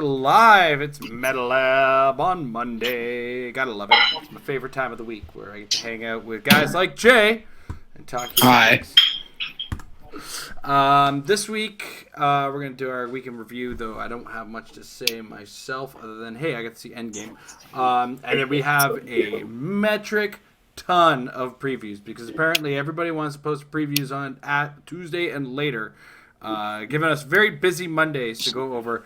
live. It's Metal Lab on Monday. Gotta love it. It's my favorite time of the week where I get to hang out with guys like Jay and talk Hi. This week, we're going to do our weekend review, though I don't have much to say myself other than, hey, I got to see Endgame. And then we have a metric ton of previews because apparently everybody wants to post previews on at Tuesday and later, giving us very busy Mondays to go over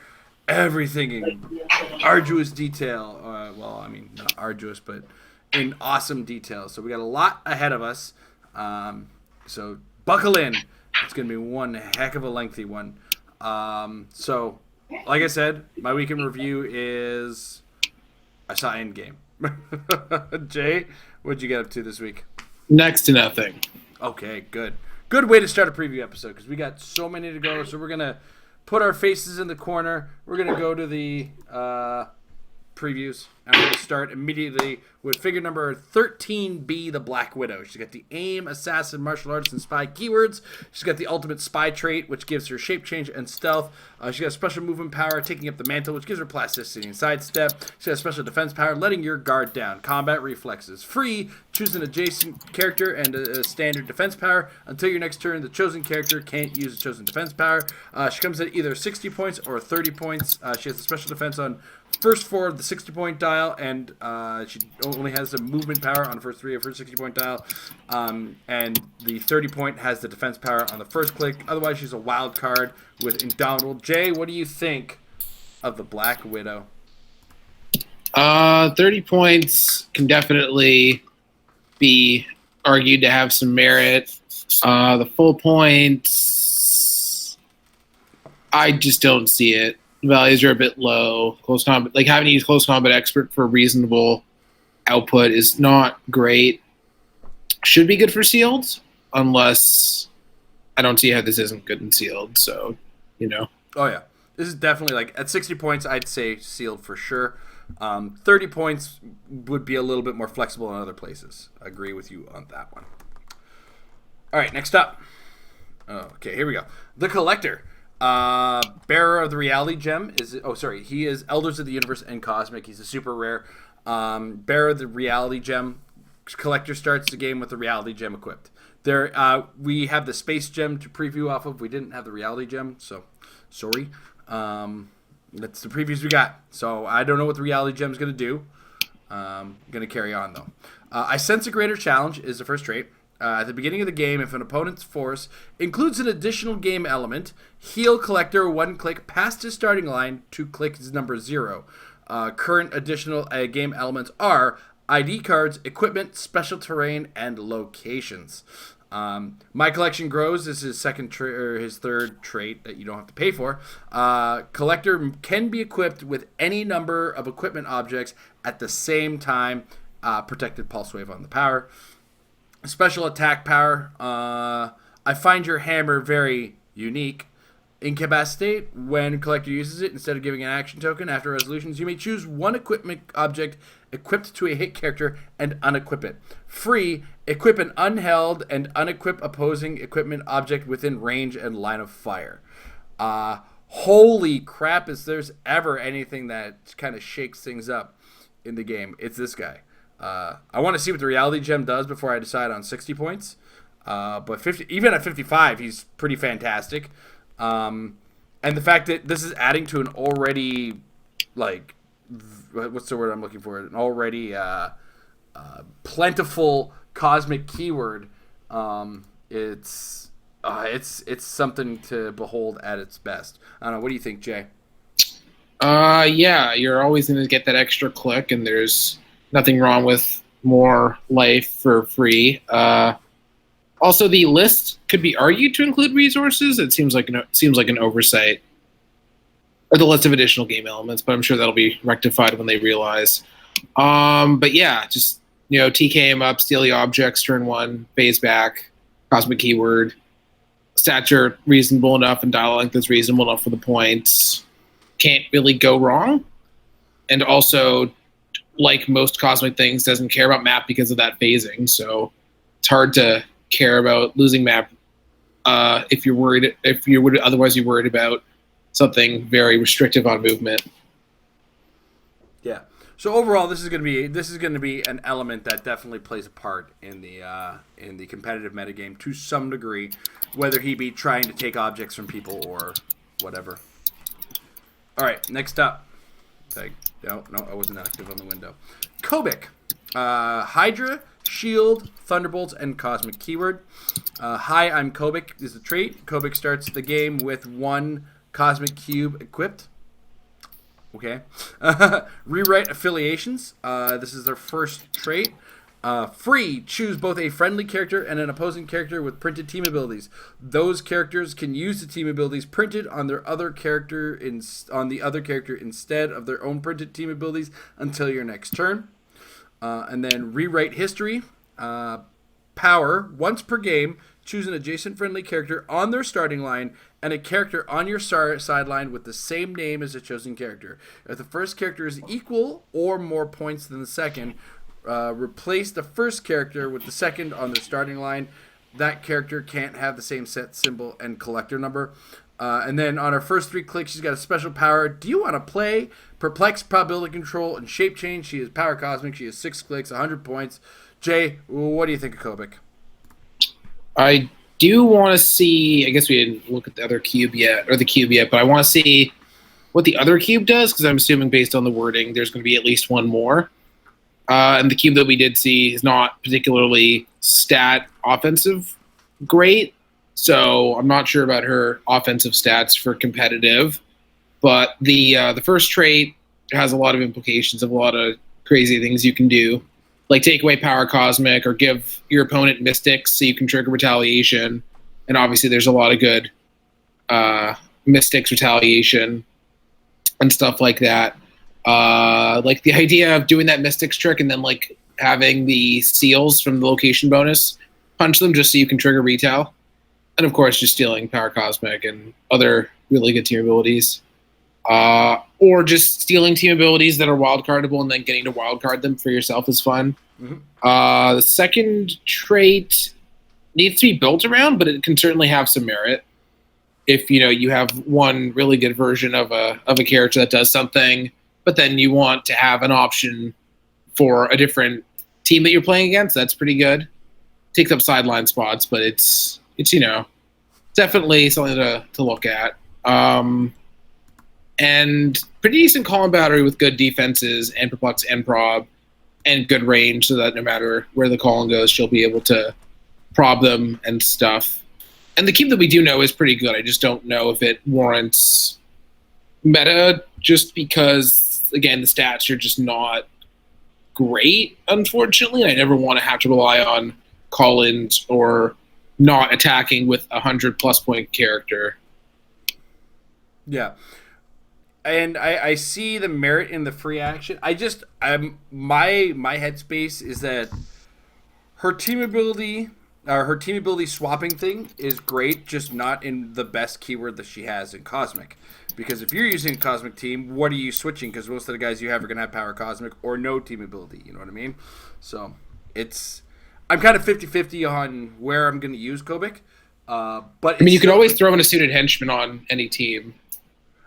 everything in arduous detail. Well, I mean, not arduous, but in awesome detail. So we got a lot ahead of us. So buckle in. It's going to be one heck of a lengthy one. So, like I said, my weekend review is I saw Endgame. Jay, what'd you get up to this week? Next to nothing. Okay, good. Good way to start a preview episode because we got so many to go. So we're going to put our faces in the corner. We're going to go to the previews. And we're going to start immediately with figure number 13B, the Black Widow. She's got the aim, assassin, martial arts, and spy keywords. She's got the ultimate spy trait, which gives her shape change and stealth. She's got special movement power, taking up the mantle, which gives her plasticity and sidestep. She's got special defense power, letting your guard down. Combat reflexes. Free, choose an adjacent character and a standard defense power. Until your next turn, the chosen character can't use a chosen defense power. She comes at either 60 points or 30 points. She has a special defense on first 4 of the 60-point dial, and she only has the movement power on the first 3 of her 60-point dial. And the 30-point has the defense power on the first click. Otherwise, she's a wild card with Indomitable. Jay, what do you think of the Black Widow? 30 points can definitely be argued to have some merit. The full points, I just don't see it. Values are a bit low. Close combat, like having to use close combat expert for reasonable output is not great. Should be good for sealed, unless I don't see how this isn't good in sealed. So, Oh yeah, this is definitely like at 60 points. I'd say sealed for sure. 30 points would be a little bit more flexible in other places. I agree with you on that one. All right, next up. Okay, here we go. The Collector. Bearer of the Reality Gem he is Elders of the Universe and Cosmic. He's a super rare. Bearer of the Reality Gem. Collector starts the game with the Reality Gem equipped. We have the Space Gem to preview off of. We didn't have the Reality Gem, so sorry. That's the previews we got. So I don't know what the Reality Gem is going to do. Going to carry on, though. I Sense a Greater Challenge is the first trait. At the beginning of the game, if an opponent's force includes an additional game element, heal Collector 1 click past his starting line to click is number 0. Current additional game elements are ID cards, equipment, special terrain, and locations. My Collection Grows is his his third trait that you don't have to pay for. Collector can be equipped with any number of equipment objects at the same time. Protected Pulse Wave on the power. Special attack power. I find your hammer very unique. Incapacitate. When Collector uses it, instead of giving an action token after resolutions, you may choose one equipment object equipped to a hit character and unequip it. Free. Equip an unheld and unequip opposing equipment object within range and line of fire. Holy crap, is there's ever anything that kind of shakes things up in the game, it's this guy. I want to see what the Reality Gem does before I decide on 60 points. But 50, even at 55, he's pretty fantastic. And the fact that this is adding to an already, what's the word I'm looking for? An already plentiful cosmic keyword. It's something to behold at its best. I don't know. What do you think, Jay? Yeah, you're always going to get that extra click, and there's nothing wrong with more life for free. Also, the list could be argued to include resources. It seems like an oversight, or the list of additional game elements. But I'm sure that'll be rectified when they realize. But yeah, just TK him up, steal the objects, turn 1, phase back, cosmic keyword, stature reasonable enough, and dial length is reasonable enough for the points. Can't really go wrong, and also, like most cosmic things, doesn't care about map because of that phasing, so it's hard to care about losing map if you're worried. If you would otherwise be worried about something very restrictive on movement. Yeah. So overall, this is going to be an element that definitely plays a part in the competitive metagame to some degree, whether he be trying to take objects from people or whatever. All right, next up. No, I wasn't active on the window. Kovac, Hydra, Shield, Thunderbolts, and Cosmic keyword. Hi, I'm Kovac is the trait. Kovac starts the game with 1 Cosmic cube equipped. Okay. Rewrite affiliations. This is their first trait. Free. Choose both a friendly character and an opposing character with printed team abilities. Those characters can use the team abilities printed on their other character on the other character instead of their own printed team abilities until your next turn. And then rewrite history. Power. Once per game, choose an adjacent friendly character on their starting line and a character on your sideline with the same name as the chosen character. If the first character is equal or more points than the second, replace the first character with the second on their starting line. That character can't have the same set symbol and collector number. And then on her first 3 clicks, she's got a special power. Do you want to play Perplex, Probability Control, and Shape Change? She is Power Cosmic. She has 6 clicks, 100 points. Jay, what do you think of Kovac? I do want to see, I guess we didn't look at the other cube yet, but I want to see what the other cube does, because I'm assuming based on the wording, there's going to be at least one more. And the cube that we did see is not particularly stat offensive great, so I'm not sure about her offensive stats for competitive. But the first trait has a lot of implications of a lot of crazy things you can do, like take away Power Cosmic or give your opponent Mystics so you can trigger Retaliation. And obviously there's a lot of good Mystics Retaliation and stuff like that. Like the idea of doing that Mystics trick and then like having the seals from the location bonus punch them just so you can trigger Retail. And of course just stealing Power Cosmic and other really good team abilities. Or just stealing team abilities that are wildcardable and then getting to wildcard them for yourself is fun. Mm-hmm. The second trait needs to be built around, but it can certainly have some merit. If you have one really good version of a character that does something, but then you want to have an option for a different team that you're playing against, that's pretty good. Takes up sideline spots, but it's definitely something to look at. And pretty decent column battery with good defenses and perplex and prob and good range, so that no matter where the column goes, she'll be able to prob them and stuff. And the cube that we do know is pretty good. I just don't know if it warrants meta, just because, again, the stats are just not great, unfortunately. And I never want to have to rely on call-ins or not attacking with a 100-plus point character. Yeah. And I see the merit in the free action. My headspace is that her team ability swapping thing is great, just not in the best keyword that she has in Cosmic. Because if you're using a Cosmic team, what are you switching? Because most of the guys you have are going to have Power Cosmic or no team ability. You know what I mean? So I'm kind of 50-50 on where I'm going to use Kovac. But you can always throw in a suited henchman on any team.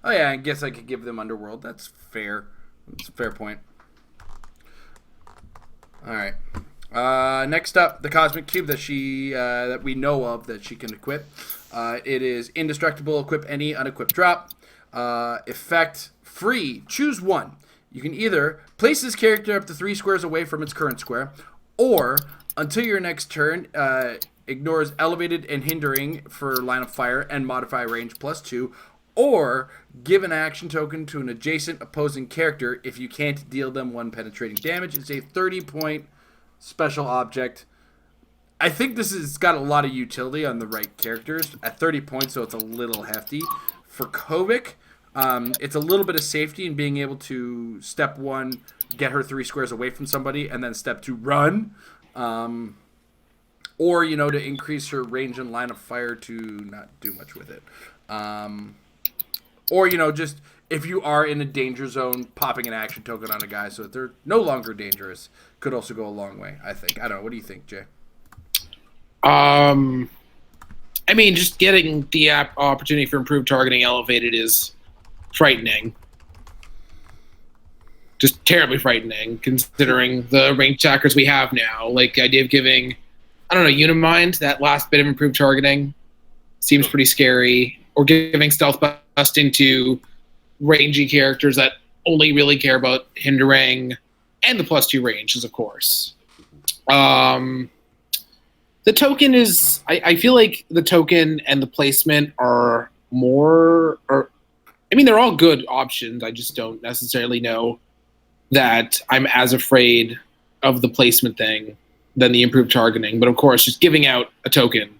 Oh yeah, I guess I could give them Underworld. That's fair. That's a fair point. All right. Next up, the Cosmic Cube that we know of that she can equip. It is indestructible. Equip any unequipped drop. Effect free. Choose one. You can either place this character up to 3 squares away from its current square, or until your next turn, ignores elevated and hindering for line of fire and modify range +2. Or give an action token to an adjacent opposing character if you can't deal them 1 penetrating damage. It's a 30-point special object. I think this has got a lot of utility on the right characters at 30 points, so it's a little hefty. For Kovac, it's a little bit of safety in being able to step 1, get her 3 squares away from somebody, and then step 2, run. Or, to increase her range and line of fire to not do much with it. Or, just if you are in a danger zone, popping an action token on a guy so that they're no longer dangerous could also go a long way, I think. I don't know. What do you think, Jay? Just getting the opportunity for improved targeting elevated is frightening. just terribly frightening considering the range attackers we have now. Like the idea of giving, I don't know, Unimind, that last bit of improved targeting seems pretty scary. Or giving Stealth Bust into rangy characters that only really care about hindering and the +2 ranges, of course. The token is, I feel like the token and the placement are more, or I mean, they're all good options. I just don't necessarily know that I'm as afraid of the placement thing than the improved targeting. But of course, just giving out a token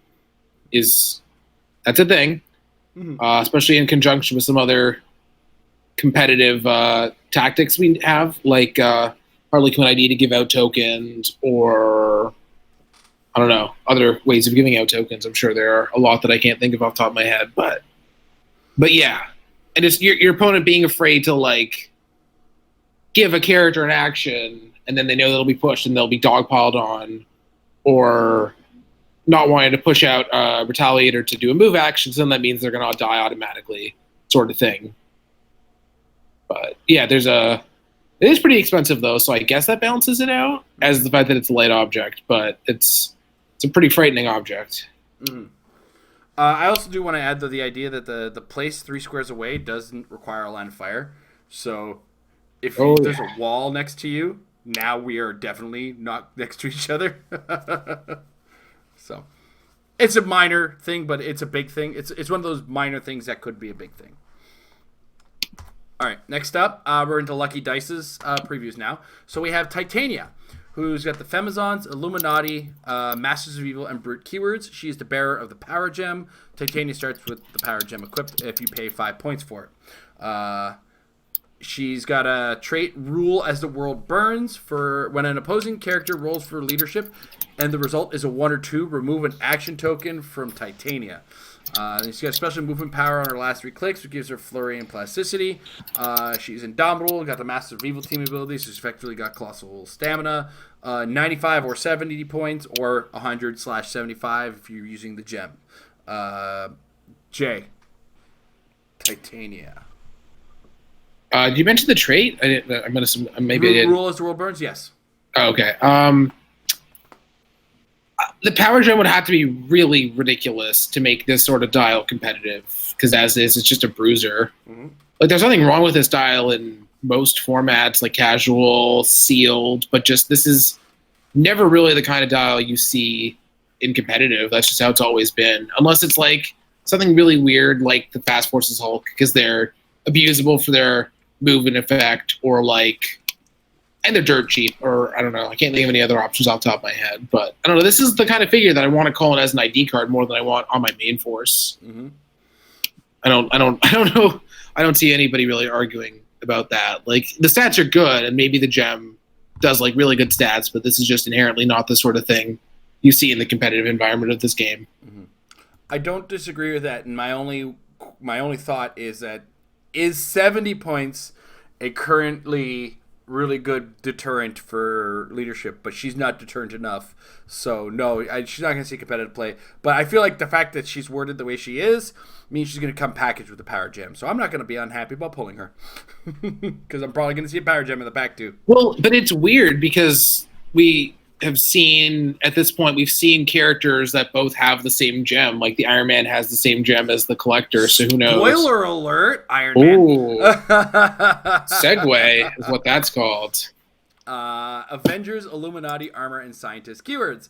that's a thing, especially in conjunction with some other competitive tactics we have, like Harley Quinn ID to give out tokens, or I don't know, other ways of giving out tokens. I'm sure there are a lot that I can't think of off the top of my head, but yeah, and it's your opponent being afraid to like give a character an action, and then they know they'll be pushed and they'll be dogpiled on, or not wanting to push out a Retaliator to do a move action, so then that means they're going to die automatically, sort of thing. But yeah, it is pretty expensive though, so I guess that balances it out as the fact that it's a light object, but it's a pretty frightening object. Mm-hmm. I also do want to add though the idea that the place 3 squares away doesn't require a line of fire. So if there's a wall next to you, now we are definitely not next to each other. So it's a minor thing, but it's a big thing. It's one of those minor things that could be a big thing. All right, next up, we're into Lucky Dice's previews now. So we have Titania, who's got the Femizons, Illuminati, Masters of Evil, and Brute keywords. She is the bearer of the Power Gem. Titania starts with the Power Gem equipped if you pay 5 points for it. She's got a trait, Rule as the World Burns. For when an opposing character rolls for leadership and the result is a 1 or 2, remove an action token from Titania. She's got special movement power on her last 3 clicks, which gives her flurry and plasticity. She's indomitable, got the Master of Evil team abilities, so she's effectively got colossal stamina. 95 or 70 points, or 100/75 if you're using the gem. Jay. Titania. Did you mention the trait? I'm gonna maybe I did. Rule as the world burns. Yes. Oh, okay. The power gem would have to be really ridiculous to make this sort of dial competitive, because as is, it's just a bruiser. Mm-hmm. Like, there's nothing wrong with this dial in most formats, like casual, sealed, but just this is never really the kind of dial you see in competitive. That's just how it's always been, unless it's like something really weird, like the Fast Forces Hulk, because they're abusable for their movement effect, or like, and they're dirt cheap, or I don't know. I can't think of any other options off the top of my head, but I don't know. This is the kind of figure that I want to call it as an ID card more than I want on my main force. Mm-hmm. I don't know. I don't see anybody really arguing about that. Like, the stats are good, and maybe the gem does like really good stats, but this is just inherently not the sort of thing you see in the competitive environment of this game. Mm-hmm. I don't disagree with that, and my only thought is that is 70 points a currently really good deterrent for leadership, but she's not deterrent enough. So no, she's not going to see competitive play. But I feel like the fact that she's worded the way she is means she's going to come packaged with the Power Gem. So I'm not going to be unhappy about pulling her, because I'm probably going to see a Power Gem in the back too. Well, but it's weird because we have seen, at this point, we've seen characters that both have the same gem. Like the Iron Man has the same gem as the Collector, so who knows? Spoiler alert, Iron Man. Segue is what that's called. Avengers, Illuminati, Armor, and Scientist keywords.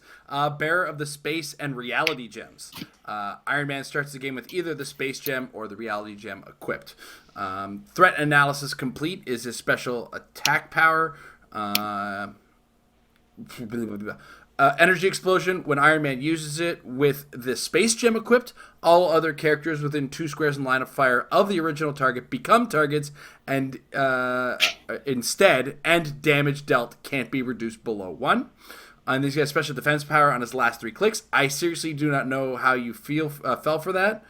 Bearer of the Space and Reality gems. Iron Man starts the game with either the Space Gem or the Reality Gem equipped. Threat Analysis Complete is his special attack power. Energy Explosion. When Iron Man uses it with the Space Gem equipped, all other characters within 2 squares in line of fire of the original target become targets, and instead, and damage dealt can't be reduced below 1. And he's got special defense power on his last 3 clicks. I seriously do not know how you fell for that.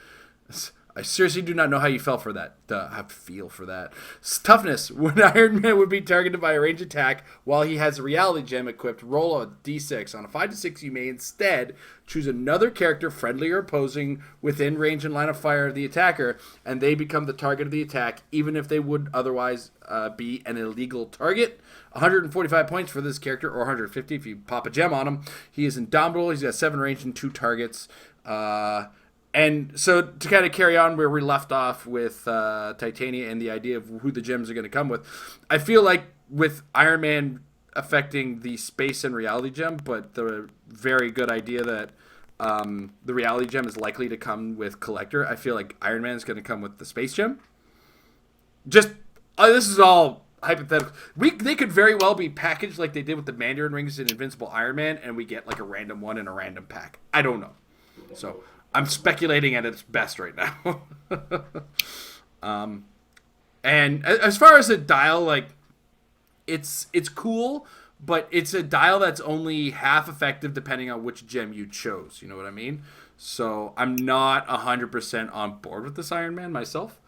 I seriously do not know how you fell for that. I feel for that. Toughness. When Iron Man would be targeted by a ranged attack while he has a reality gem equipped, roll a d6. On a 5 to 6, you may instead choose another character friendly or opposing within range and line of fire of the attacker, and they become the target of the attack, even if they would otherwise be an illegal target. 145 points for this character, or 150 if you pop a gem on him. He is indomitable. He's got 7 range and 2 targets. And so to kind of carry on where we left off with Titania and the idea of who the gems are going to come with, I feel like with Iron Man affecting the space and reality gem, but the very good idea that the reality gem is likely to come with Collector, I feel like Iron Man is going to come with the space gem. Just this is all hypothetical. They could very well be packaged like they did with the Mandarin rings in Invincible Iron Man, and we get like a random one in a random pack. I don't know. So I'm speculating at its best right now. And as far as a dial, like it's cool, but it's a dial that's only half effective depending on which gem you chose. You know what I mean? So I'm not 100% on board with this Iron Man myself.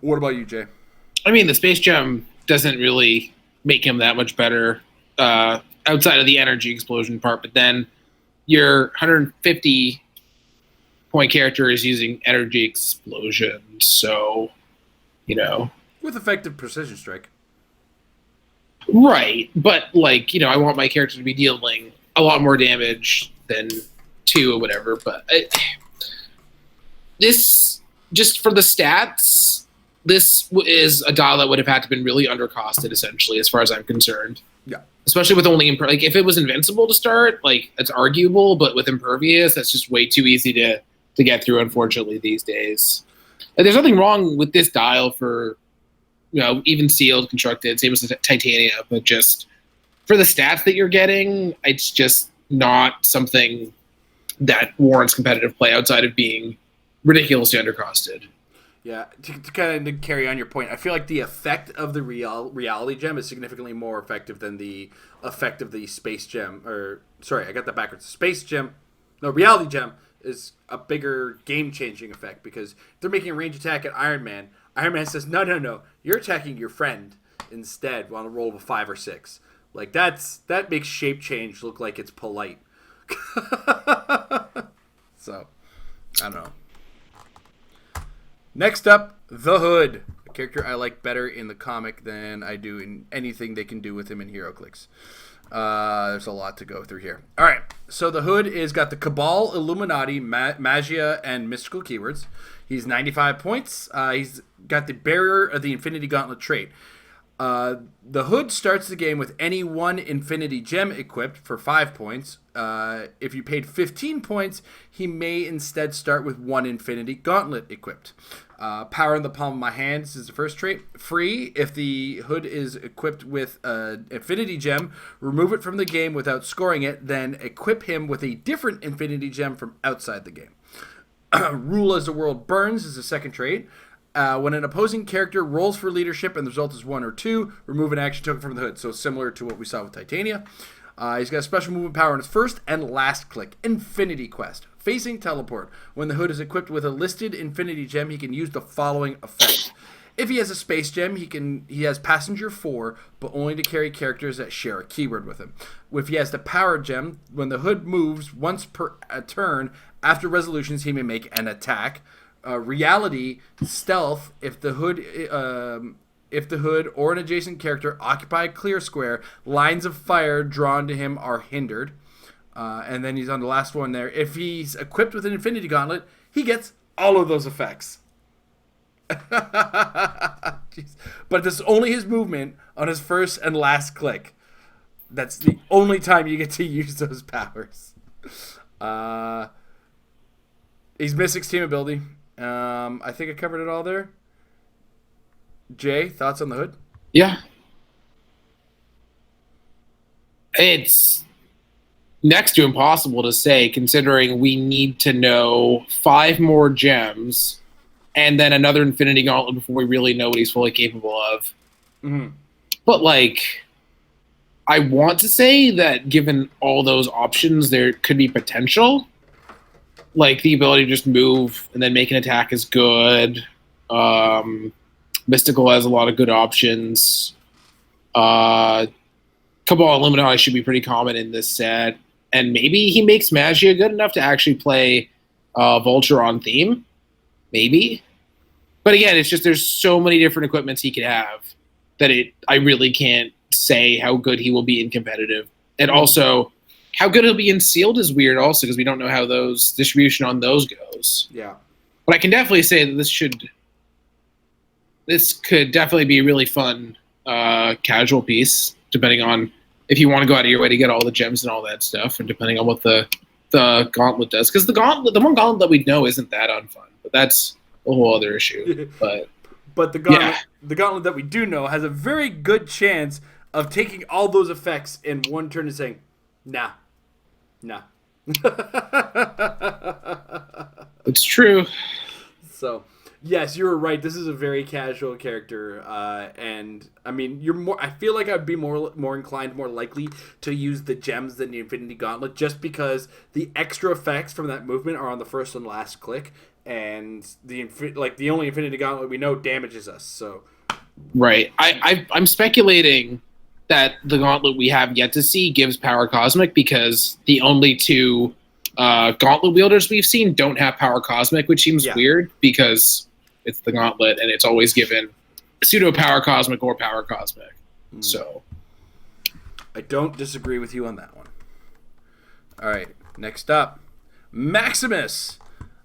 What about you, Jay? I mean, the space gem doesn't really make him that much better outside of the energy explosion part, but then your 150 point character is using energy explosion, so with effective precision strike, right? But I want my character to be dealing a lot more damage than 2 or whatever. But this, just for the stats, this is a dial that would have had to been really undercosted, essentially, as far as I'm concerned. Yeah. Especially with only if it was invincible to start, it's arguable, but with impervious, that's just way too easy to get through, unfortunately, these days. There's nothing wrong with this dial for, even sealed, constructed, same as the Titania, but just for the stats that you're getting, it's just not something that warrants competitive play outside of being ridiculously undercosted. Yeah, to kind of carry on your point, I feel like the effect of the reality gem is significantly more effective than the effect of the space gem. Or, sorry, I got that backwards. Space gem, no, reality gem is a bigger game-changing effect because they're making a range attack at Iron Man. Iron Man says, no, you're attacking your friend instead on a roll of a 5 or 6. Like, that makes shape change look like it's polite. So, I don't know. Next up, the Hood. A character I like better in the comic than I do in anything they can do with him in HeroClix. There's a lot to go through here. All right, so the Hood is got the Cabal, Illuminati, Magia, and mystical keywords. He's 95 points. He's got the Barrier of the Infinity Gauntlet trait. The Hood starts the game with any 1 Infinity Gem equipped for 5 points. If you paid 15 points, he may instead start with 1 Infinity Gauntlet equipped. Power in the palm of my hands is the first trait. Free, if the Hood is equipped with an Infinity Gem, remove it from the game without scoring it, then equip him with a different Infinity Gem from outside the game. Rule as the world burns is the second trait. When an opposing character rolls for leadership and the result is 1 or 2, remove an action token from the Hood. So similar to what we saw with Titania. He's got a special movement power on his first and last click. Infinity Quest. Facing teleport. When the Hood is equipped with a listed Infinity Gem, he can use the following effect. If he has a space gem, he has Passenger 4, but only to carry characters that share a keyword with him. If he has the Power Gem, when the Hood moves once per turn, after resolutions, he may make an attack. Reality, Stealth, if the Hood or an adjacent character occupy a clear square, lines of fire drawn to him are hindered. And then he's on the last one there. If he's equipped with an Infinity Gauntlet, he gets all of those effects. But this is only his movement on his first and last click. That's the only time you get to use those powers. He's Mystic's team ability. I think I covered it all there. Jay, thoughts on the Hood? Yeah. It's next to impossible to say, considering we need to know 5 more gems and then another Infinity Gauntlet before we really know what he's fully capable of. Mm-hmm. But, I want to say that given all those options, there could be potential. like the ability to just move and then make an attack is good. Mystical has a lot of good options. Cabal Illuminati should be pretty common in this set. And maybe he makes Magia good enough to actually play Vulture on theme. Maybe. But again, it's just there's so many different equipments he could have that I really can't say how good he will be in competitive. And also, how good he'll be in sealed is weird also because we don't know how those distribution on those goes. Yeah. But I can definitely say that this could definitely be a really fun casual piece, depending on if you want to go out of your way to get all the gems and all that stuff, and depending on what the gauntlet does. Because the one gauntlet that we know isn't that unfun, but that's a whole other issue. But the gauntlet that we do know has a very good chance of taking all those effects in one turn and saying, nah. It's true. So, yes, you were right. This is a very casual character, and I mean, I feel like I'd be more inclined, more likely to use the gems than the Infinity Gauntlet, just because the extra effects from that movement are on the first and last click, and the only Infinity Gauntlet we know damages us. So, right. I'm speculating that the gauntlet we have yet to see gives power cosmic because the only two gauntlet wielders we've seen don't have power cosmic, which seems weird because it's the gauntlet and it's always given pseudo power cosmic or power cosmic. So I don't disagree with you on that one. All right, next up, Maximus.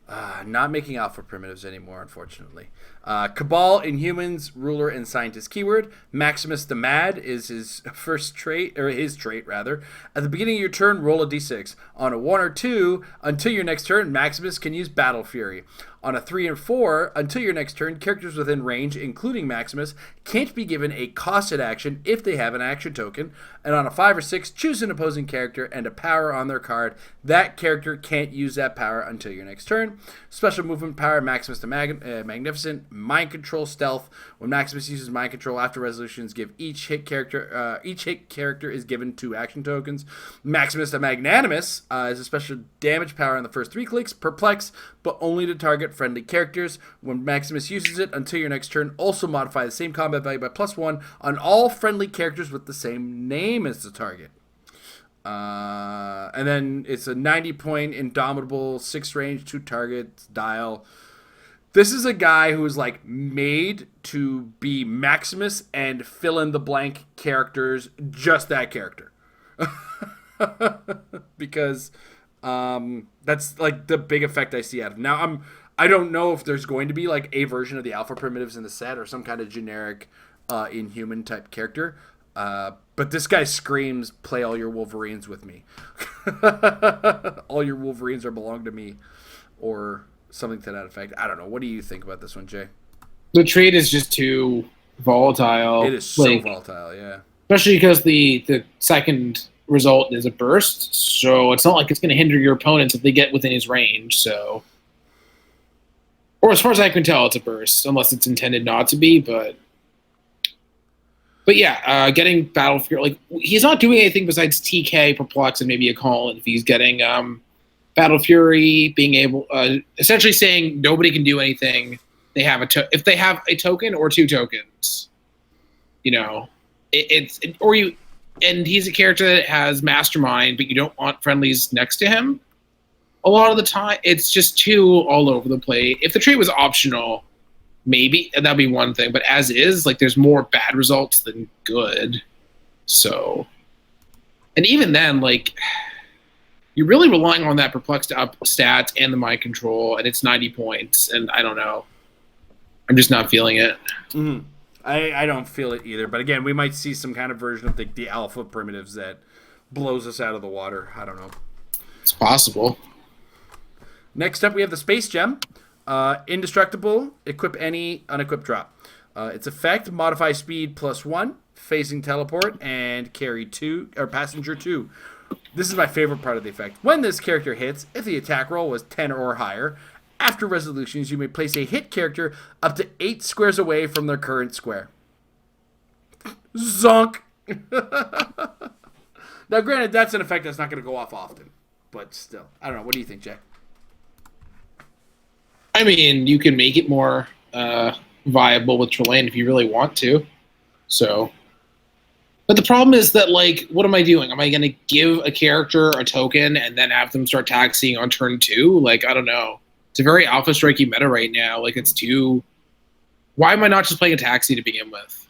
Not making alpha primitives anymore, unfortunately. Cabal, Inhumans, Ruler, and Scientist keyword. Maximus the Mad is his first trait, or his trait, rather. At the beginning of your turn, roll a d6. On a 1 or 2, until your next turn, Maximus can use Battle Fury. On a 3 and 4, until your next turn, characters within range, including Maximus, can't be given a costed action if they have an action token. And on a 5 or 6, choose an opposing character and a power on their card. That character can't use that power until your next turn. Special movement power, Maximus the Magnificent. Mind Control Stealth. When Maximus uses Mind Control after resolutions, give each hit character is given 2 action tokens. Maximus the Magnanimous is a special damage power on the first 3 clicks. Perplex, but only to target friendly characters. When Maximus uses it until your next turn, also modify the same combat value by +1 on all friendly characters with the same name as the target. And then it's a 90-point Indomitable, 6 range, 2 targets, dial. This is a guy who is like made to be Maximus and fill in the blank characters, just that character. Because that's like the big effect I see out of him. Now I don't know if there's going to be like a version of the alpha primitives in the set or some kind of generic Inhuman type character. But this guy screams, play all your Wolverines with me. All your Wolverines belong to me. Or something to that effect. I don't know. What do you think about this one, Jay? The trait is just too volatile. It is so volatile, yeah. Especially because the second result is a burst, so it's not like it's going to hinder your opponents if they get within his range, so... Or as far as I can tell, it's a burst, unless it's intended not to be, but yeah, getting Battle Fury, like, he's not doing anything besides TK, Perplex, and maybe a call, and if he's getting Battle Fury, being able, essentially saying nobody can do anything, if they have a token or 2 tokens, you know, and he's a character that has Mastermind, but you don't want friendlies next to him. A lot of the time, it's just too all over the place. If the trait was optional, maybe that'd be one thing. But as is, like, there's more bad results than good. So, and even then, like, you're really relying on that perplexed up stat and the mind control, and it's 90 points. And I don't know. I'm just not feeling it. Mm-hmm. I don't feel it either. But again, we might see some kind of version of the alpha primitives that blows us out of the water. I don't know. It's possible. Next up, we have the Space Gem. Indestructible. Equip any, unequip drop. Its effect, modify speed +1, phasing teleport, and carry 2, or passenger 2. This is my favorite part of the effect. When this character hits, if the attack roll was 10 or higher, after resolutions, you may place a hit character up to 8 squares away from their current square. Zonk! Now, granted, that's an effect that's not going to go off often. But still. I don't know. What do you think, Jay? I mean, you can make it more viable with Trelane if you really want to. So, but the problem is that, like, what am I doing? Am I going to give a character a token and then have them start taxing on turn 2? Like, I don't know. It's a very alpha striking meta right now. Like, it's too. Why am I not just playing a taxi to begin with?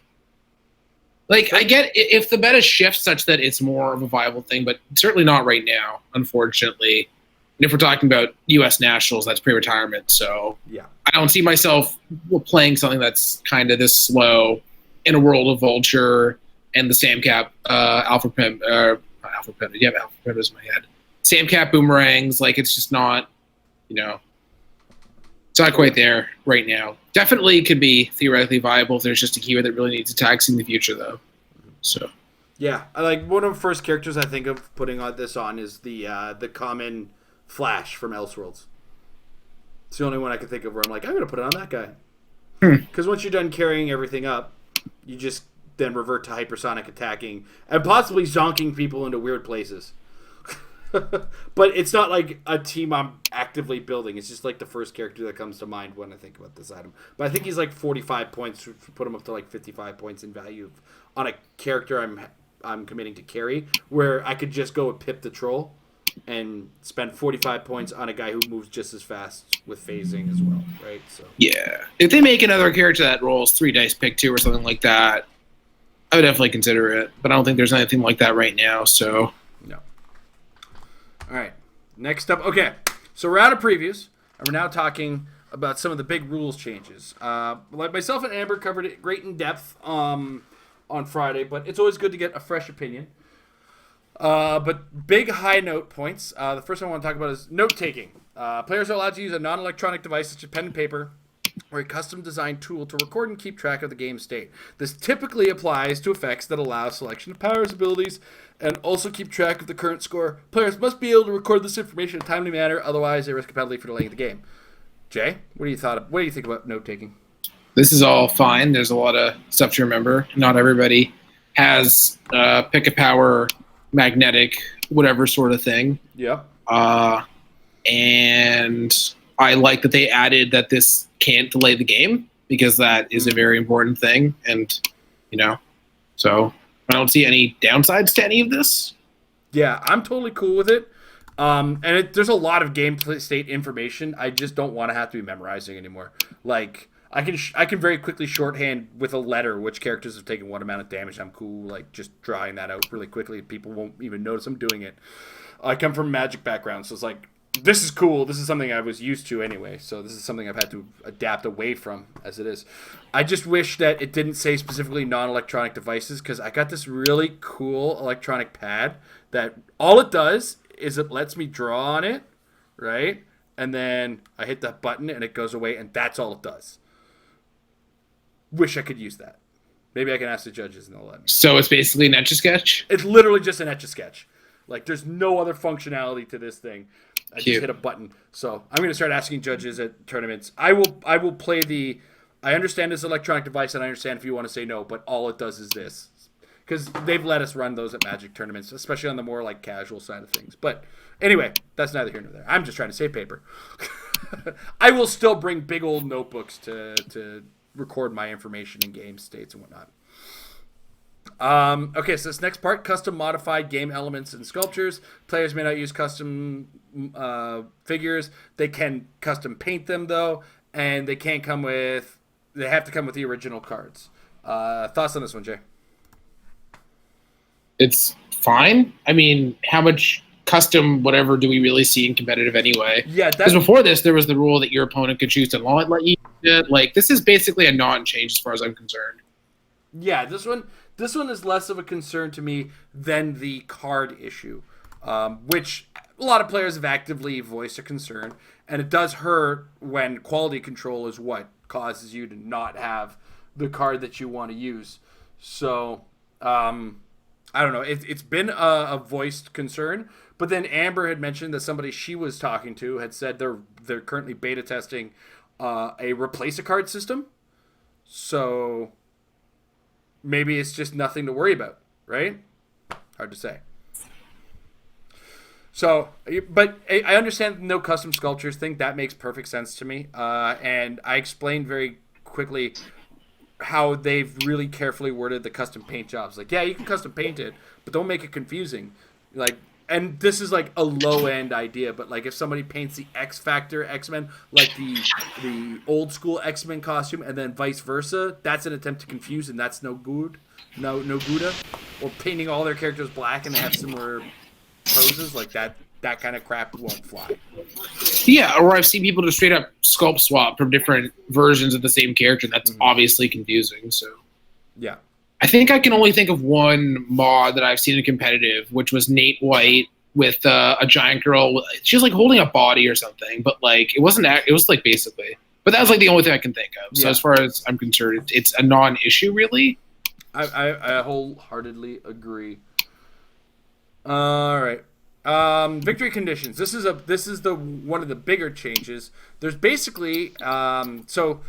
Like, I get if the meta shifts such that it's more of a viable thing, but certainly not right now, unfortunately. And if we're talking about U.S. nationals, that's pre-retirement. So Yeah. I don't see myself playing something that's kind of this slow in a world of Vulture and the Samcap Alpha Pimp. Alpha Pimp. Yeah, Alpha Pimp is in my head. Samcap boomerangs. Like, it's just not, it's not quite there right now. Definitely could be theoretically viable if there's just a keyword that really needs attacks in the future, though. So. Yeah, like one of the first characters I think of putting this on is the common Flash from Elseworlds. It's the only one I can think of where I'm like, I'm gonna put it on that guy. Because once you're done carrying everything up, you just then revert to hypersonic attacking and possibly zonking people into weird places. But it's not like a team I'm actively building. It's just like the first character that comes to mind when I think about this item. But I think he's like 45 points, put him up to like 55 points in value on a character I'm committing to carry, where I could just go with Pip the Troll and spend 45 points on a guy who moves just as fast with phasing as well, right? So yeah, if they make another character that rolls 3 dice, pick 2 or something like that, I would definitely consider it. But I don't think there's anything like that right now. So no. All right, next up. Okay, so we're out of previews, and we're now talking about some of the big rules changes. Like myself and Amber covered it great in depth on Friday, but it's always good to get a fresh opinion. But big high note points. The first one I want to talk about is note taking. Players are allowed to use a non-electronic device such as pen and paper or a custom-designed tool to record and keep track of the game state. This typically applies to effects that allow selection of powers, abilities, and also keep track of the current score. Players must be able to record this information in a timely manner, otherwise they risk a penalty for delaying the game. Jay, what do you think about note taking? This is all fine. There's a lot of stuff to remember. Not everybody has pick a power, magnetic, whatever sort of thing. Yeah. And I like that they added that this can't delay the game, because that is a very important thing. And, so I don't see any downsides to any of this. Yeah, I'm totally cool with it. There's a lot of game state information I just don't want to have to be memorizing anymore. Like, I can very quickly shorthand with a letter which characters have taken what amount of damage. I'm cool, like, just drawing that out really quickly. People won't even notice I'm doing it. I come from a Magic background, so it's like, this is cool. This is something I was used to anyway, so this is something I've had to adapt away from as it is. I just wish that it didn't say specifically non-electronic devices, because I got this really cool electronic pad that all it does is it lets me draw on it, right? And then I hit that button and it goes away, and that's all it does. Wish I could use that. Maybe I can ask the judges and they'll let me. So it's basically an Etch-a-Sketch? It's literally just an Etch-a-Sketch. Like, there's no other functionality to this thing. I just hit a button. So I'm going to start asking judges at tournaments. I will play the... I understand this electronic device, and I understand if you want to say no, but all it does is this. Because they've let us run those at Magic tournaments, especially on the more, like, casual side of things. But anyway, that's neither here nor there. I'm just trying to save paper. I will still bring big old notebooks to record my information in game states and whatnot. Okay, so this next part, custom modified game elements and sculptures. Players may not use custom figures. They can custom paint them, though, and they have to come with the original cards. Thoughts on this one, Jay? It's fine. I mean, how much custom whatever do we really see in competitive anyway? Yeah, because before this, there was the rule that your opponent could choose to not let you use it. Like, this is basically a non-change as far as I'm concerned. Yeah, this one is less of a concern to me than the card issue, which a lot of players have actively voiced a concern, and it does hurt when quality control is what causes you to not have the card that you want to use. So, I don't know. It's been a voiced concern, but then Amber had mentioned that somebody she was talking to had said they're currently beta testing a replace a card system. So maybe it's just nothing to worry about, right? Hard to say. So, but I understand the no custom sculptures thing. That makes perfect sense to me. And I explained very quickly how they've really carefully worded the custom paint jobs. Like, yeah, you can custom paint it, but don't make it confusing. Like, and this is like a low end idea, but like if somebody paints the X Factor X-Men, like the old school X-Men costume, and then vice versa, that's an attempt to confuse, and that's no good. No Gouda. Or painting all their characters black and they have similar poses, like that kind of crap won't fly. Yeah, or I've seen people just straight up sculpt swap from different versions of the same character. That's obviously confusing. So yeah, I think I can only think of one mod that I've seen in competitive, which was Nate White with a giant girl. She was like holding a body or something, but like it wasn't. It was like basically. But that was like the only thing I can think of. So as far as I'm concerned, it's a non-issue really. I wholeheartedly agree. All right. Victory conditions. This is the one of the bigger changes. There's basically so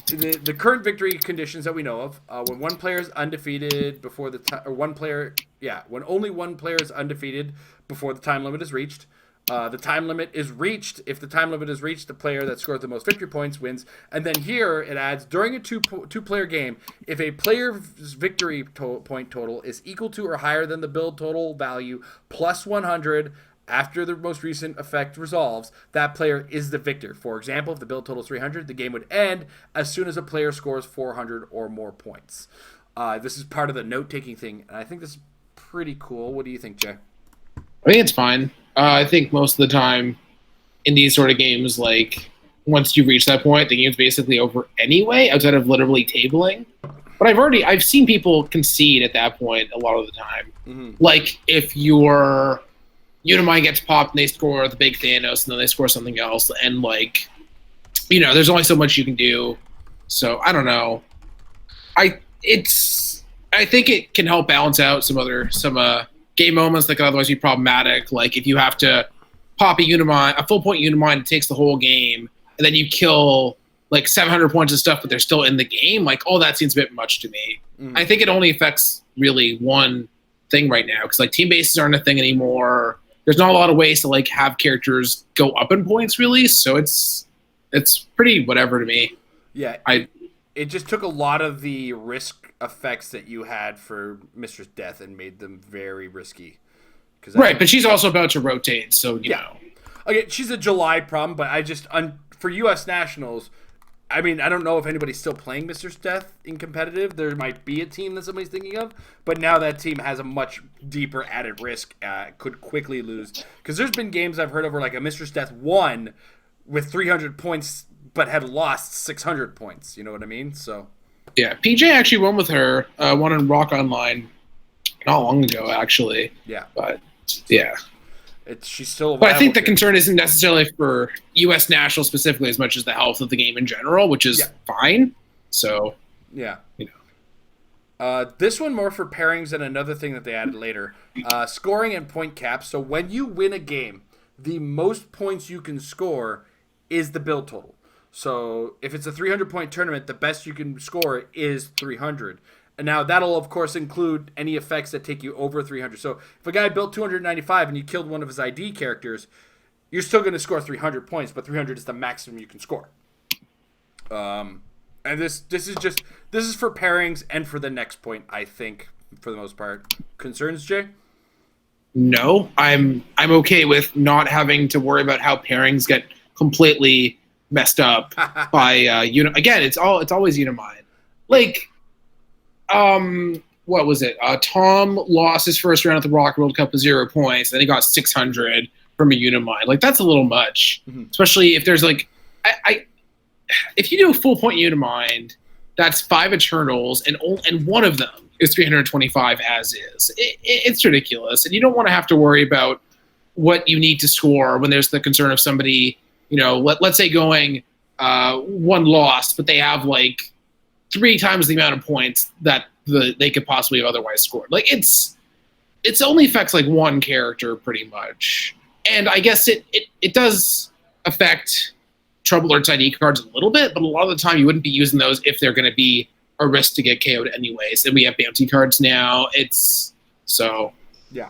the current victory conditions that we know of. When one player is undefeated before the when only one player is undefeated before the time limit is reached. The time limit is reached. If the time limit is reached, the player that scores the most victory points wins. And then here it adds, during a two-player game, if a player's victory point total is equal to or higher than the build total value plus 100 after the most recent effect resolves, that player is the victor. For example, if the build total is 300, the game would end as soon as a player scores 400 or more points. This is part of the note-taking thing, and I think this is pretty cool. What do you think, Jay? I think it's fine. I think most of the time in these sort of games, like once you reach that point, the game's basically over anyway, outside of literally tabling. But I've seen people concede at that point a lot of the time. Mm-hmm. Like if your Unimind gets popped and they score the big Thanos and then they score something else, and like, there's only so much you can do. So I don't know. I think it can help balance out some game moments that could otherwise be problematic. Like if you have to pop a full point Unimind, it takes the whole game, and then you kill like 700 points of stuff, but they're still in the game. Like, that seems a bit much to me. Mm. I think it only affects really one thing right now, because like team bases aren't a thing anymore. There's not a lot of ways to like have characters go up in points really, so it's pretty whatever to me. Yeah, it just took a lot of the risk effects that you had for Mistress Death and made them very risky. Right, but she's also about to rotate, so you know. Okay, she's a July problem, but I just for U.S. Nationals, I mean, I don't know if anybody's still playing Mistress Death in competitive. There might be a team that somebody's thinking of, but now that team has a much deeper added risk, could quickly lose. Because there's been games I've heard of where like a Mistress Death won with 300 points, but had lost 600 points. You know what I mean? So yeah, PJ actually won with her, won in Rock Online not long ago, actually. Yeah. But yeah. She's still. But I think the concern isn't necessarily for U.S. National specifically as much as the health of the game in general, which is fine. So yeah, this one more for pairings and another thing that they added later, scoring and point caps. So when you win a game, the most points you can score is the build total. So if it's a 300-point tournament, the best you can score is 300. And now that'll, of course, include any effects that take you over 300. So if a guy built 295 and you killed one of his ID characters, you're still going to score 300 points, but 300 is the maximum you can score. And this is for pairings and for the next point, I think, for the most part. Concerns, Jay? No, I'm okay with not having to worry about how pairings get completely messed up by again, it's always Unimind. Like what was it? Tom lost his first round at the Rock World Cup with 0 points, then he got 600 from a Unimind. Like that's a little much, especially if there's like, if you do a full point Unimind, that's 5 Eternals, and one of them is 325 as is. It's ridiculous, and you don't want to have to worry about what you need to score when there's the concern of somebody, let's say going one loss, but they have like 3 times the amount of points that they could possibly have otherwise scored. Like it's only affects like one character pretty much, and I guess it does affect Trouble Alerts ID cards a little bit, but a lot of the time you wouldn't be using those if they're going to be a risk to get KO'd anyways. And we have bounty cards now. It's so yeah,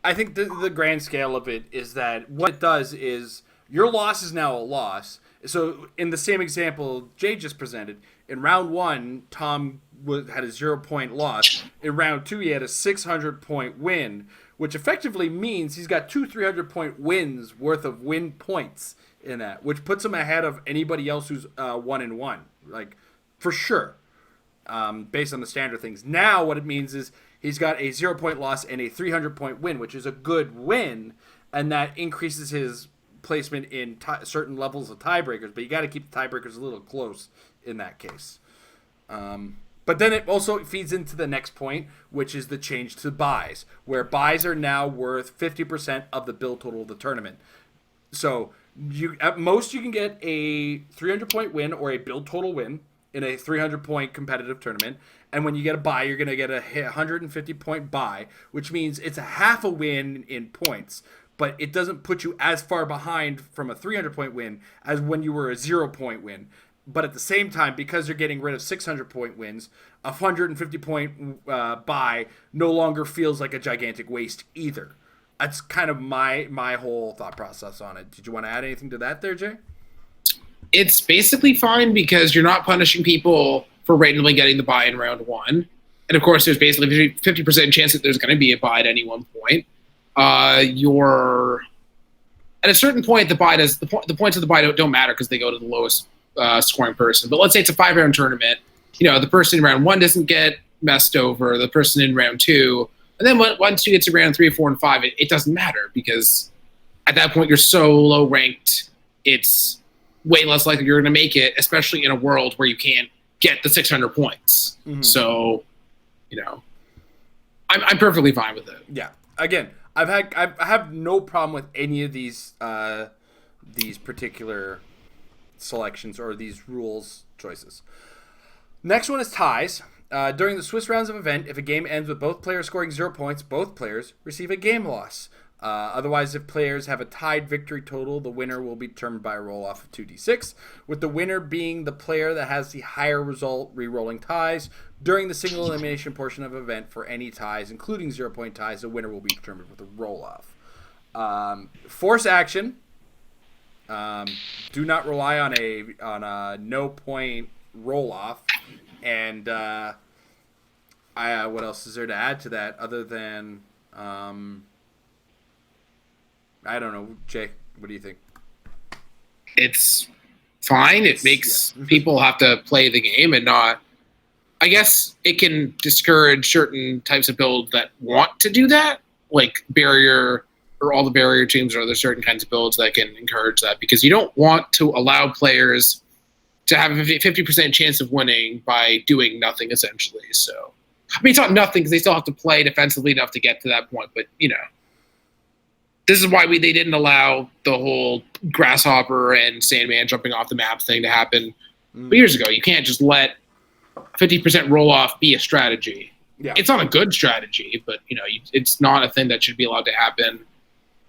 I think the grand scale of it is that what it does is your loss is now a loss. So in the same example Jay just presented, in round 1, Tom had a 0-point loss. In round 2, he had a 600-point win, which effectively means he's got 2 300-point wins worth of win points in that, which puts him ahead of anybody else who's 1-1, like for sure, based on the standard things. Now what it means is he's got a 0-point loss and a 300-point win, which is a good win, and that increases his placement in certain levels of tiebreakers. But you got to keep the tiebreakers a little close in that case. But then it also feeds into the next point, which is the change to buys, where buys are now worth 50% of the bill total of the tournament. So at most you can get a 300-point win or a bill total win in a 300-point competitive tournament. And when you get a buy, you're going to get a 150-point buy, which means it's a half a win in points, but it doesn't put you as far behind from a 300-point win as when you were a 0-point win. But at the same time, because you're getting rid of 600-point wins, a 150-point buy no longer feels like a gigantic waste either. That's kind of my whole thought process on it. Did you want to add anything to that there, Jay? It's basically fine because you're not punishing people for randomly getting the buy in round 1. And of course, there's basically 50% chance that there's going to be a buy at any one point. At a certain point, the points of the buy don't matter because they go to the lowest scoring person. But let's say it's a 5-round tournament. The person in round 1 doesn't get messed over. The person in round 2, and then once you get to round 3, 4, and 5, it doesn't matter because at that point you're so low ranked. It's way less likely you're going to make it, especially in a world where you can't get the 600 points. Mm-hmm. So, I'm perfectly fine with it. Yeah. Again, I have no problem with any of these particular selections or these rules choices. Next one is ties. During the Swiss rounds of event, if a game ends with both players scoring 0 points, both players receive a game loss. Otherwise, if players have a tied victory total, the winner will be determined by a roll-off of 2d6, with the winner being the player that has the higher result re-rolling ties. During the single elimination portion of the event, for any ties, including 0-point ties, the winner will be determined with a roll-off. Force action. Do not rely on a no-point roll-off. And what else is there to add to that other than... I don't know. Jay, what do you think? It's fine. It makes people have to play the game and not... I guess it can discourage certain types of builds that want to do that, like barrier or all the barrier teams, or there's certain kinds of builds that can encourage that because you don't want to allow players to have a 50% chance of winning by doing nothing, essentially. So, it's not nothing because they still have to play defensively enough to get to that point, but, this is why they didn't allow the whole grasshopper and Sandman jumping off the map thing to happen years ago. You can't just let 50% roll off be a strategy. Yeah. It's not a good strategy, but it's not a thing that should be allowed to happen.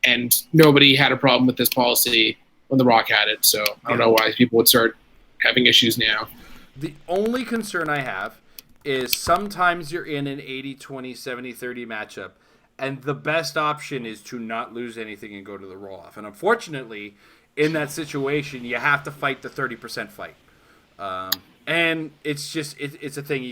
And nobody had a problem with this policy when The Rock had it, so I don't know why people would start having issues now. The only concern I have is sometimes you're in an 80-20, 70-30 matchup, and the best option is to not lose anything and go to the roll-off. And unfortunately, in that situation, you have to fight the 30% fight. And it's just, it's a thing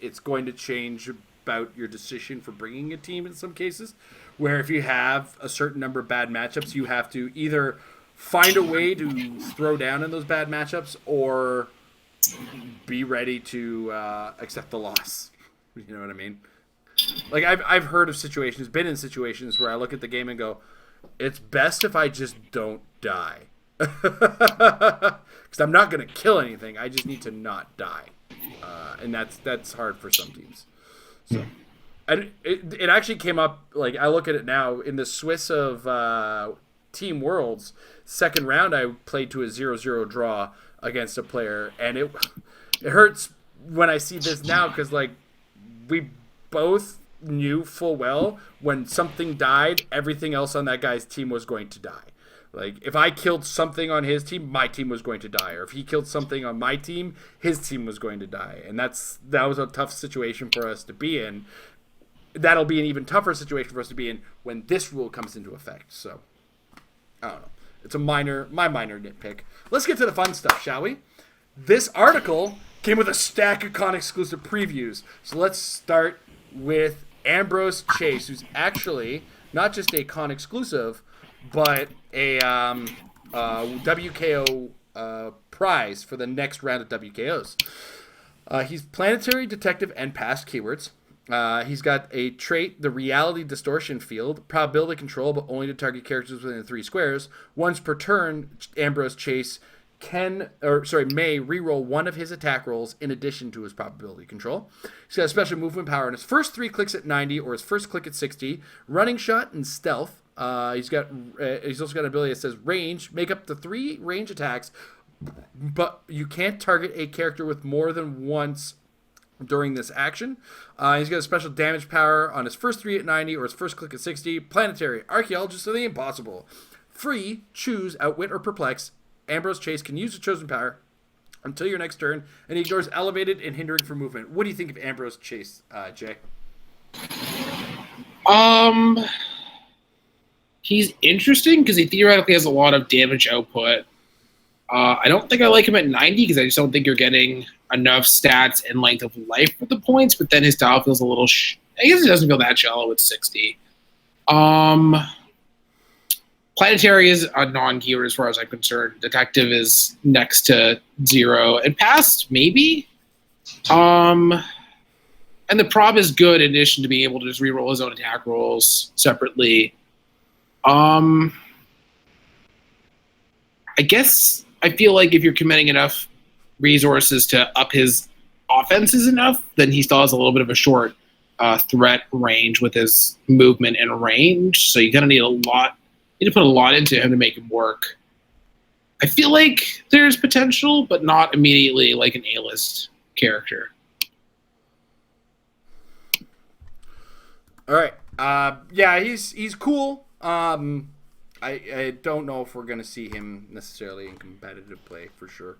it's going to change about your decision for bringing a team in some cases, where if you have a certain number of bad matchups, you have to either find a way to throw down in those bad matchups or be ready to accept the loss. You know what I mean? Like I've heard of situations, been in situations where I look at the game and go, it's best if I just don't die. Because I'm not going to kill anything. I just need to not die. And that's hard for some teams. So it actually came up, like I look at it now, in the Swiss of Team Worlds, second round I played to a 0-0 draw against a player. And it hurts when I see this now because like we both knew full well when something died, everything else on that guy's team was going to die. Like, if I killed something on his team, my team was going to die. Or if he killed something on my team, his team was going to die. And that was a tough situation for us to be in. that'll be an even tougher situation for us to be in when this rule comes into effect. So, I don't know. It's my minor nitpick. Let's get to the fun stuff, shall we? This article came with a stack of con exclusive previews. So let's start with Ambrose Chase, who's actually not just a con exclusive, but a WKO prize for the next round of WKOs. He's planetary, detective, and past keywords. He's got a trait, the reality distortion field, probability control, but only to target characters within 3 squares. Once per turn, Ambrose Chase may reroll one of his attack rolls in addition to his probability control. He's got a special movement power on his first 3 clicks at 90 or his first click at 60, running shot and stealth. He's also got an ability that says range, make up to 3 range attacks, but you can't target a character with more than once during this action. He's got a special damage power on his first 3 at 90 or his first click at 60. Planetary, archaeologist of the impossible. Free, choose, outwit, or perplex. Ambrose Chase can use the chosen power until your next turn, and he ignores elevated and hindering for movement. What do you think of Ambrose Chase, Jay? He's interesting because he theoretically has a lot of damage output. I don't think I like him at 90 because I just don't think you're getting enough stats and length of life with the points, but then his style feels a little I guess it doesn't feel that shallow at 60. Planetary is a non-keyword as far as I'm concerned. Detective is next to 0. And past, maybe? And the prob is good in addition to being able to just reroll his own attack rolls separately. I guess I feel like if you're committing enough resources to up his offenses enough, then he still has a little bit of a short threat range with his movement and range. So you kind of need to put a lot into him to make him work. I feel like there's potential, but not immediately like an A-list character. All right. Yeah, he's cool. I don't know if we're going to see him necessarily in competitive play for sure.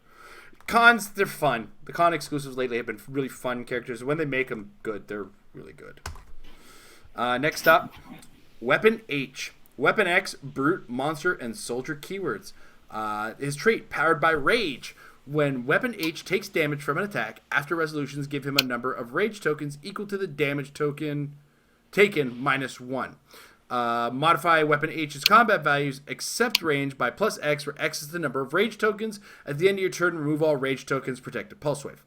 Cons, they're fun. The con exclusives lately have been really fun characters. When they make them good, they're really good. Next up, Weapon H. Weapon X, Brute, Monster, and Soldier keywords. His trait, Powered by Rage. When Weapon H takes damage from an attack, after resolutions give him a number of rage tokens equal to the damage token taken -1. Modify Weapon H's combat values except range by +X, where X is the number of rage tokens. At the end of your turn, remove all rage tokens, protected Pulse Wave.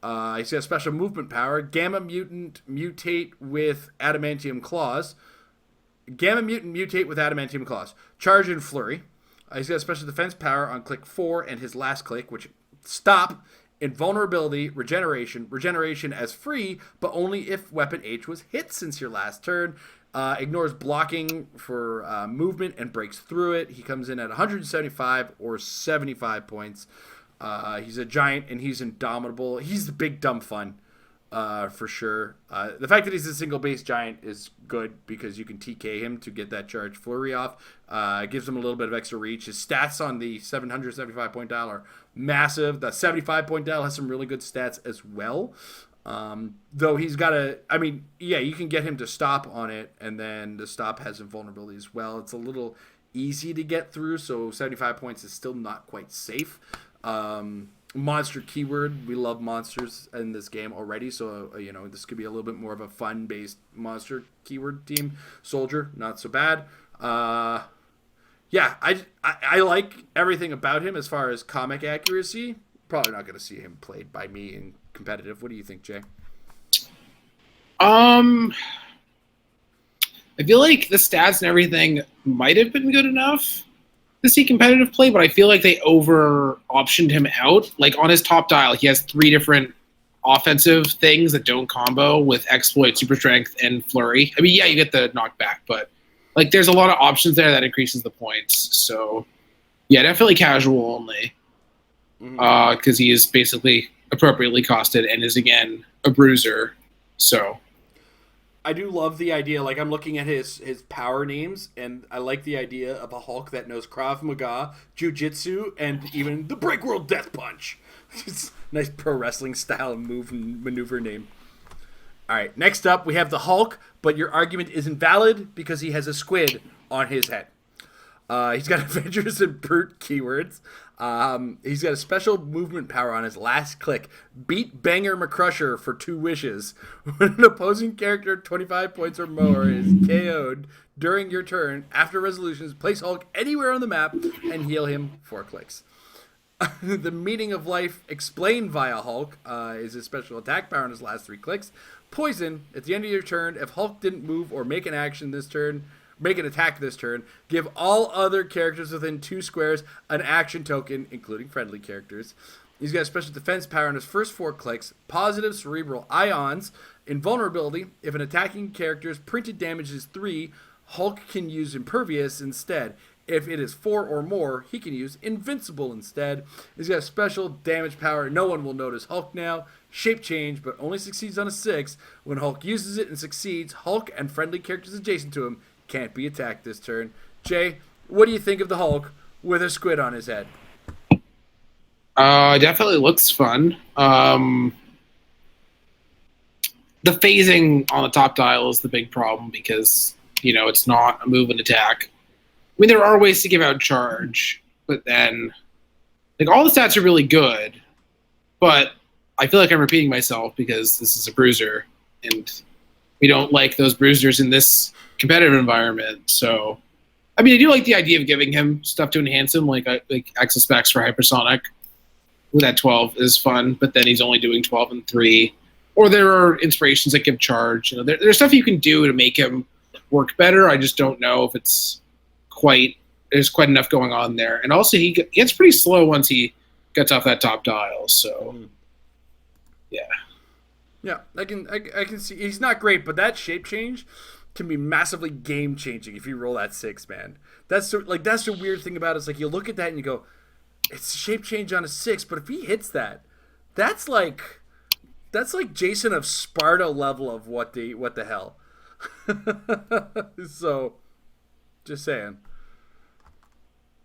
He's got a special movement power. Gamma Mutant mutate with Adamantium Claws. Charge and Flurry. He's got a special defense power on click 4 and his last click, which stop, invulnerability, regeneration as free, but only if Weapon H was hit since your last turn. Ignores blocking for movement and breaks through it. He comes in at 175 or 75 points. He's a giant and he's indomitable. He's the big dumb fun. For sure. The fact that he's a single base giant is good because you can TK him to get that charge flurry off. Gives him a little bit of extra reach. His stats on the 775 point dial are massive. The 75 point dial has some really good stats as well. Though he's got you can get him to stop on it, and then the stop has invulnerability as well. It's a little easy to get through, so 75 points is still not quite safe. Monster keyword. We love monsters in this game already, so this could be a little bit more of a fun-based monster keyword team. Soldier, not so bad. I like everything about him as far as comic accuracy. Probably not going to see him played by me in competitive. What do you think, Jay? I feel like the stats and everything might have been good enough to see competitive play, but I feel like they over-optioned him out. Like, on his top dial, he has 3 different offensive things that don't combo with Exploit, Super Strength, and Flurry. I mean, yeah, you get the knockback, but like there's a lot of options there that increases the points. So, yeah, definitely casual only. Because he is basically appropriately costed and is, again, a bruiser. So I do love the idea. Like, I'm looking at his power names, and I like the idea of a Hulk that knows Krav Maga, Jiu-Jitsu, and even the Break World Death Punch. It's nice pro wrestling style maneuver name. All right, next up we have the Hulk, but your argument isn't valid because he has a squid on his head. He's got Avengers and Brute keywords. He's got a special movement power on his last click. Beat Banger McCrusher for 2 wishes. When an opposing character 25 points or more is KO'd during your turn, after resolutions, place Hulk anywhere on the map and heal him 4 clicks. The Meaning of Life explained via Hulk is his special attack power on his last 3 clicks. Poison, at the end of your turn, if Hulk didn't move or make an action this turn, make an attack this turn, give all other characters within 2 squares an action token, including friendly characters. He's got a special defense power on his first 4 clicks. Positive cerebral ions. Invulnerability, if an attacking character's printed damage is 3, Hulk can use Impervious instead. If it is 4 or more, he can use Invincible instead. He's got a special damage power. No one will notice Hulk now. Shape change, but only succeeds on a 6. When Hulk uses it and succeeds, Hulk and friendly characters adjacent to him can't be attacked this turn. Jay, what do you think of the Hulk with a squid on his head? Definitely looks fun. The phasing on the top dial is the big problem because, it's not a move and attack. I mean, there are ways to give out charge, but then, all the stats are really good, but I feel like I'm repeating myself because this is a bruiser, and we don't like those bruisers in this competitive environment. So, I mean, I do like the idea of giving him stuff to enhance him, like access specs for hypersonic. With that 12 is fun, but then he's only doing 12 and 3. Or there are inspirations that give charge. There's stuff you can do to make him work better. I just don't know if there's quite enough going on there. And also, he gets pretty slow once he gets off that top dial. So, yeah. Yeah, I can see he's not great, but that shape change can be massively game changing if you roll that 6, man. That's the weird thing about it. It's like you look at that and you go, it's shape change on a 6, but if he hits that, that's like Jason of Sparta level of what the hell. So, just saying.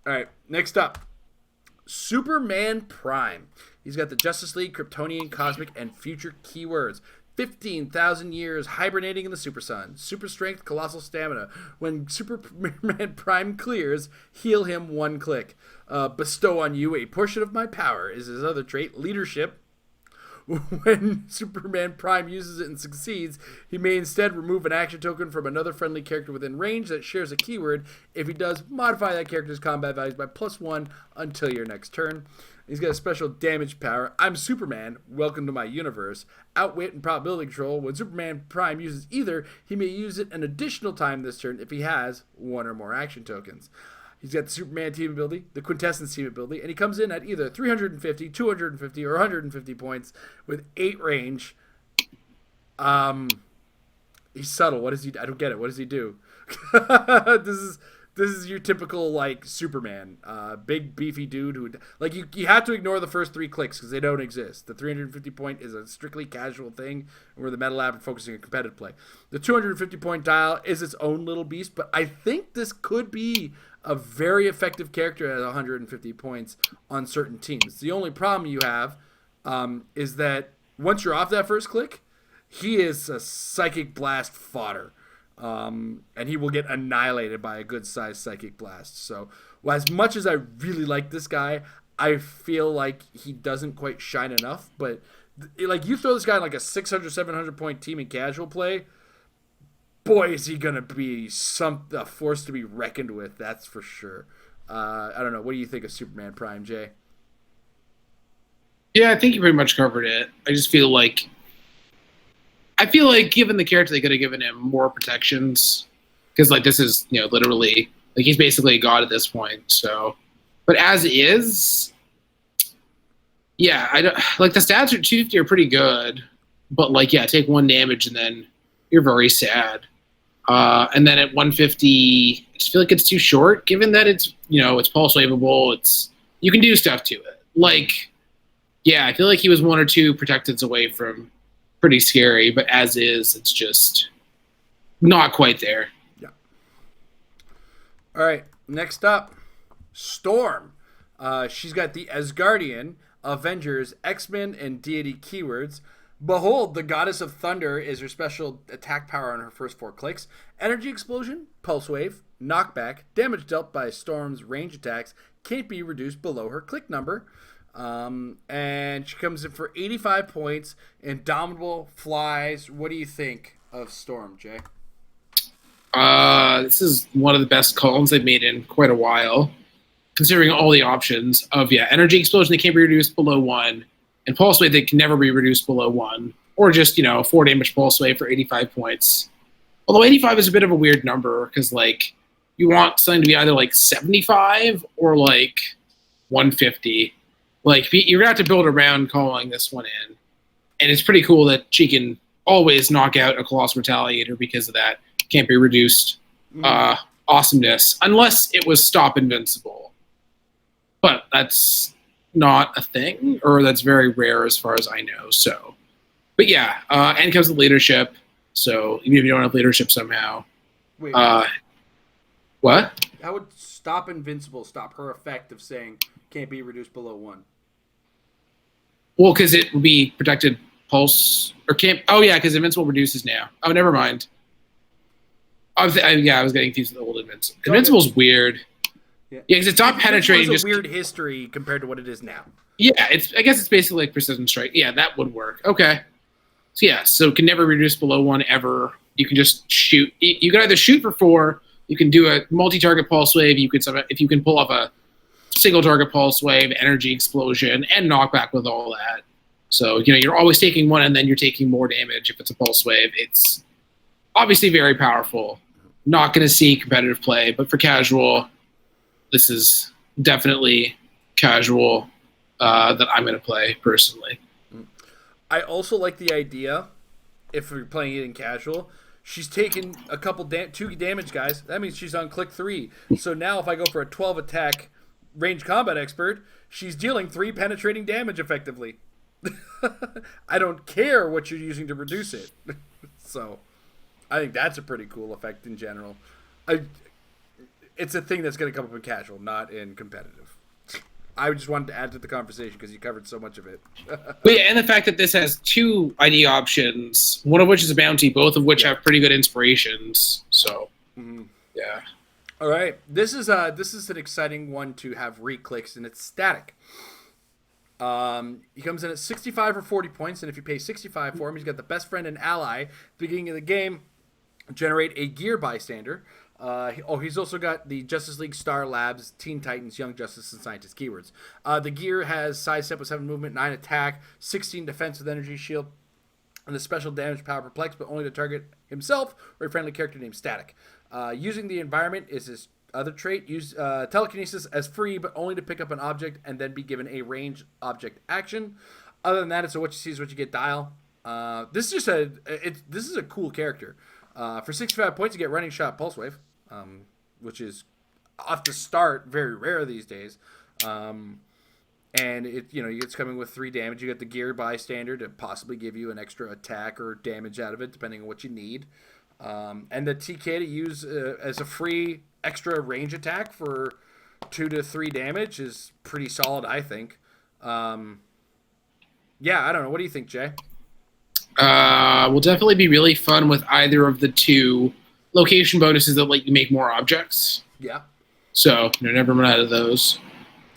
All right, next up, Superman Prime. He's got the Justice League, Kryptonian, Cosmic, and Future keywords. 15,000 years hibernating in the Super Sun. Super strength, colossal stamina. When Superman Prime clears, heal him 1 click. Bestow on you a portion of my power is his other trait. Leadership. When Superman Prime uses it and succeeds, he may instead remove an action token from another friendly character within range that shares a keyword. If he does, modify that character's combat values by +1 until your next turn. He's got a special damage power. I'm Superman. Welcome to my universe. Outwit and probability control. When Superman Prime uses either, he may use it an additional time this turn if he has 1 or more action tokens. He's got the Superman team ability, the Quintessence team ability, and he comes in at either 350, 250, or 150 points with 8 range. He's subtle. What does he? I don't get it. What does he do? This is your typical Superman, big beefy dude who you have to ignore the first 3 clicks because they don't exist. The 350 point is a strictly casual thing, and we're the Metal Lab and focusing on competitive play. The 250 point dial is its own little beast, but I think this could be a very effective character at 150 points on certain teams. The only problem you have is that once you're off that first click, he is a psychic blast fodder. And he will get annihilated by a good-sized psychic blast. So, as much as I really like this guy, I feel like he doesn't quite shine enough. But, you throw this guy in a 600, 700 point team in casual play, boy, is he going to be a force to be reckoned with, that's for sure. I don't know. What do you think of Superman Prime, Jay? Yeah, I think you pretty much covered it. I just feel like given the character, they could have given him more protections because this is literally he's basically a god at this point. So, but as is, yeah, I don't the stats are 250 are pretty good, but take 1 damage and then you're very sad. And then at 150, I just feel like it's too short given that it's it's pulse waveable. You can do stuff to it. Yeah, I feel like he was 1 or 2 protecteds away from pretty scary, but as is, it's just not quite there. Yeah. All right, next up, Storm. She's got the Asgardian, Avengers, X-Men, and Deity keywords. Behold, the Goddess of Thunder is her special attack power on her first 4 clicks. Energy Explosion, Pulse Wave, Knockback, damage dealt by Storm's range attacks can't be reduced below her click number. And she comes in for 85 points. Indomitable, flies. What do you think of Storm, Jay? This is one of the best columns they've made in quite a while, considering all the options of, Energy Explosion that can't be reduced below 1, and Pulse Wave that can never be reduced below 1, or just, 4 damage Pulse Wave for 85 points. Although 85 is a bit of a weird number, because, you want something to be either, 75 or, 150. You're going to have to build around calling this one in. And it's pretty cool that she can always knock out a Colossal Retaliator because of that. Can't be reduced awesomeness, unless it was Stop Invincible. But that's not a thing, or that's very rare as far as I know. So, but and comes with leadership. So even if you don't have leadership somehow, Wait, what? how would Stop Invincible stop her effect of saying can't be reduced below 1? Well, because it would be protected pulse or can't. Oh yeah, because Invincible reduces now. Oh, never mind. I was getting confused with the old Invincible. Invincible's weird. Yeah, because it's not penetrating. It's a weird history compared to what it is now. Yeah, I guess it's basically like Precision Strike. Yeah, that would work. Okay. So it can never reduce below 1 ever. You can just shoot. You can either shoot for 4. You can do a multi-target pulse wave. If you can pull off a single target pulse wave, energy explosion, and knockback with all that. So you're always taking 1, and then you're taking more damage if it's a pulse wave. It's obviously very powerful. Not going to see competitive play, but for casual, this is definitely casual that I'm going to play personally. I also like the idea, if we're playing it in casual, she's taken a couple 2 damage guys. That means she's on click 3. So now if I go for a 12 attack range combat expert, she's dealing 3 penetrating damage effectively. I don't care what you're using to reduce it. So I think that's a pretty cool effect in general. It's a thing that's going to come up in casual, not in competitive. I just wanted to add to the conversation because you covered so much of it. But and the fact that this has 2 ID options, one of which is a bounty, both of which have pretty good inspirations. So, yeah. All right, this is an exciting one to have re-clicks, and it's static. He comes in at 65 or 40 points, and if you pay 65 for him, he's got the best friend and ally at the beginning of the game. Generate a gear bystander. He's also got the Justice League Star Labs, Teen Titans, Young Justice, and Scientist keywords. The gear has sidestep with 7 movement, 9 attack, 16 defense with energy shield, and the special damage power perplex, but only to target himself or a friendly character named Static. Using the environment is his other trait. Use telekinesis as free, but only to pick up an object and then be given a ranged object action. Other than that, it's a what you see is what you get dial. This is a cool character. For 65 points, you get running shot pulse wave, which is off the start very rare these days. And it's coming with 3 damage. You get the gear bystander to possibly give you an extra attack or damage out of it, depending on what you need. And the TK to use as a free extra range attack for 2 to 3 damage is pretty solid, I think. I don't know. What do you think, Jay? Will definitely be really fun with either of the 2 location bonuses that let you make more objects. Yeah. So never run out of those.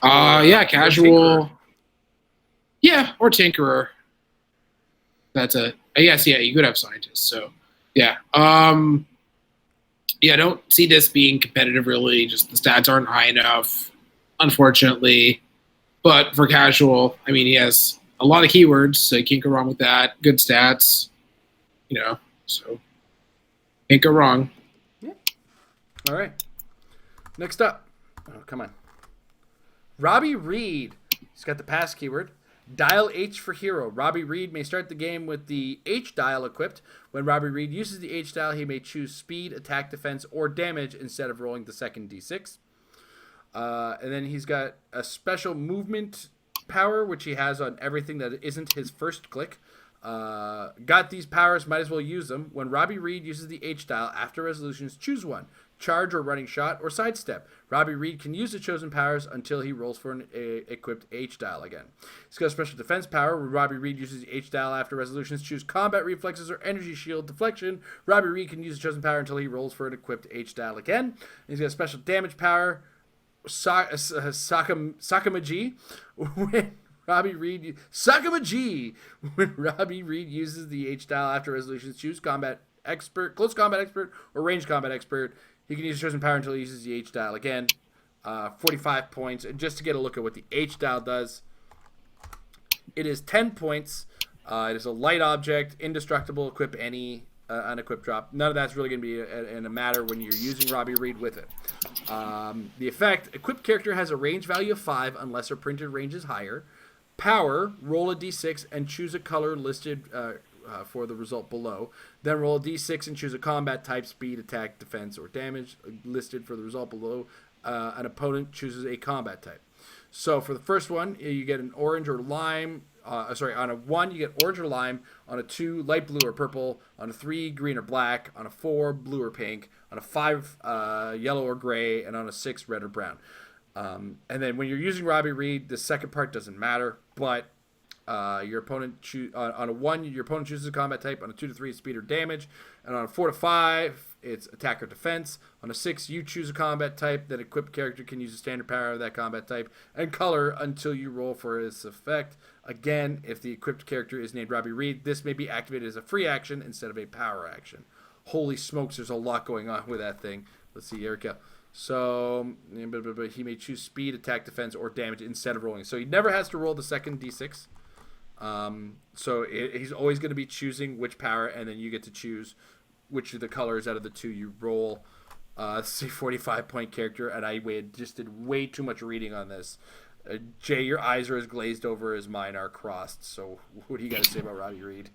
Casual. Or Tinkerer. You could have scientists. So I don't see this being competitive really. Just the stats aren't high enough, unfortunately. But for casual, he has a lot of keywords, so you can't go wrong with that. Good stats, so can't go wrong. Yeah. All right. Next up. Oh, come on. Robbie Reed. He's got the pass keyword. Dial H for hero. Robbie Reed may start the game with the H dial equipped. When Robbie Reed uses the H dial, he may choose speed, attack, defense, or damage instead of rolling the second D6. And then he's got a special movement power, which he has on everything that isn't his first click. Got these powers, might as well use them. When Robbie Reed uses the H dial after resolutions, choose one. charge or running shot, or sidestep. Robbie Reed can use the chosen powers until he rolls for an equipped H-dial again. He's got a special defense power where Robbie Reed uses the H-dial after resolutions. Choose combat reflexes or energy shield deflection. Robbie Reed can use the chosen power until he rolls for an equipped H-dial again. And he's got a special damage power, Sakamaji, when Robbie Reed when Robbie Reed uses the H-dial after resolutions. Choose combat expert, close combat expert, or range combat expert. He can use chosen power until he uses the H-dial again. 45 points. And just to get a look at what the H-dial does, it is 10 points. It is a light object, indestructible, equip any, unequipped drop. None of that's really going to be in a matter when you're using Robbie Reed with it. The effect, equipped character has a range value of 5 unless her printed range is higher. Power, roll a d6 and choose a color listed for the result below. Then roll a d6 and choose a combat type, speed, attack, defense, or damage listed for the result below. An opponent chooses a combat type. So for the first one, you get an orange or lime. On a 1, you get orange or lime. On a 2, light blue or purple. On a 3, green or black. On a 4, blue or pink. On a 5, yellow or gray. And on a 6, red or brown. And then when you're using Robbie Reed, the second part doesn't matter, but your opponent on a 1, your opponent chooses a combat type. On a 2 to 3, it's speed or damage. And on a 4 to 5, it's attack or defense. On a 6, you choose a combat type. That equipped character can use a standard power of that combat type and color until you roll for its effect. Again, if the equipped character is named Robbie Reed, this may be activated as a free action instead of a power action. Holy smokes, there's a lot going on with that thing. Let's see, Erica. So he may choose speed, attack, defense, or damage instead of rolling. So he never has to roll the second d6. He's always going to be choosing which power, and then you get to choose which of the colors out of the 2 you roll. It's a 45-point character, and I just did way too much reading on this. Jay, your eyes are as glazed over as mine are crossed. So what do you got to say about Robbie Reed?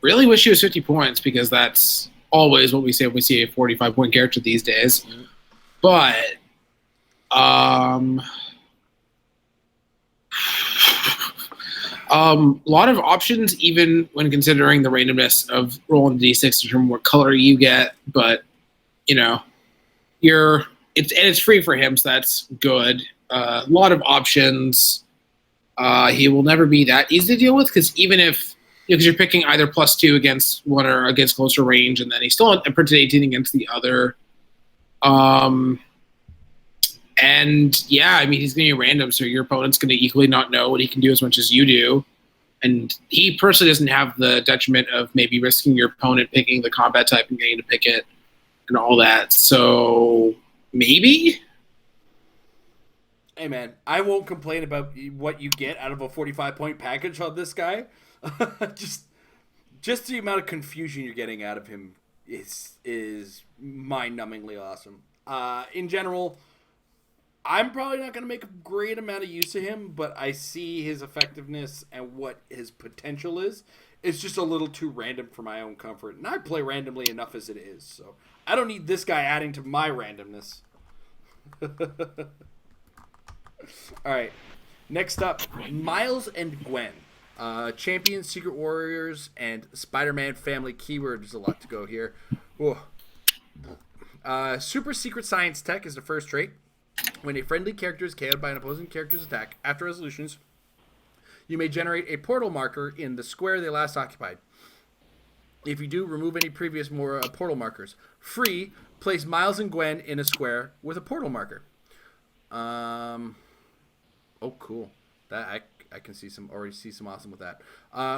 Really wish he was 50 points, because that's always what we say when we see a 45-point character these days. Mm-hmm. But a lot of options, even when considering the randomness of rolling the d6 to determine what color you get. But it's free for him, so that's good. A lot of options. He will never be that easy to deal with, because even if because you're picking either +2 against one or against closer range, and then he's still printed 18 against the other. And yeah, I mean, he's going to be random, so your opponent's going to equally not know what he can do as much as you do. And he personally doesn't have the detriment of maybe risking your opponent picking the combat type and getting to pick it and all that. So maybe. Hey man, I won't complain about what you get out of a 45-point package on this guy. just the amount of confusion you're getting out of him is mind-numbingly awesome. In general, I'm probably not going to make a great amount of use of him, but I see his effectiveness and what his potential is. It's just a little too random for my own comfort, and I play randomly enough as it is, so I don't need this guy adding to my randomness. All right, next up, Miles and Gwen. Champions, Secret Warriors, and Spider-Man family keyword. There's a lot to go here. Super Secret Science Tech is the first trait. When a friendly character is KO'd by an opposing character's attack, after resolutions, you may generate a portal marker in the square they last occupied. If you do, remove any previous portal markers. Free, place Miles and Gwen in a square with a portal marker. Oh, cool. That I can already see some awesome with that.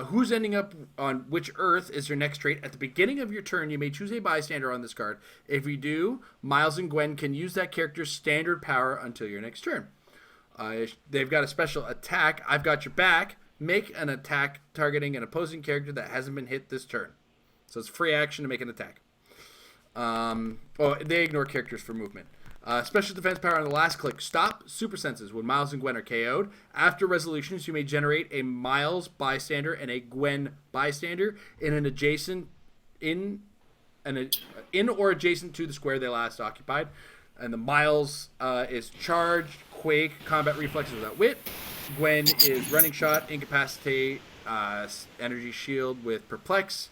Who's ending up on which Earth is your next trait? At the beginning of your turn, you may choose a bystander on this card. If you do, Miles and Gwen can use that character's standard power until your next turn. They've got a special attack. I've got your back. Make an attack targeting an opposing character that hasn't been hit this turn. So it's free action to make an attack. They ignore characters for movement. Special defense power on the last click. Stop super senses when Miles and Gwen are KO'd. After resolutions, you may generate a Miles bystander and a Gwen bystander in or adjacent to the square they last occupied. And the Miles is charged, quake, combat reflexes without wit. Gwen is running shot, incapacitate, energy shield with perplex.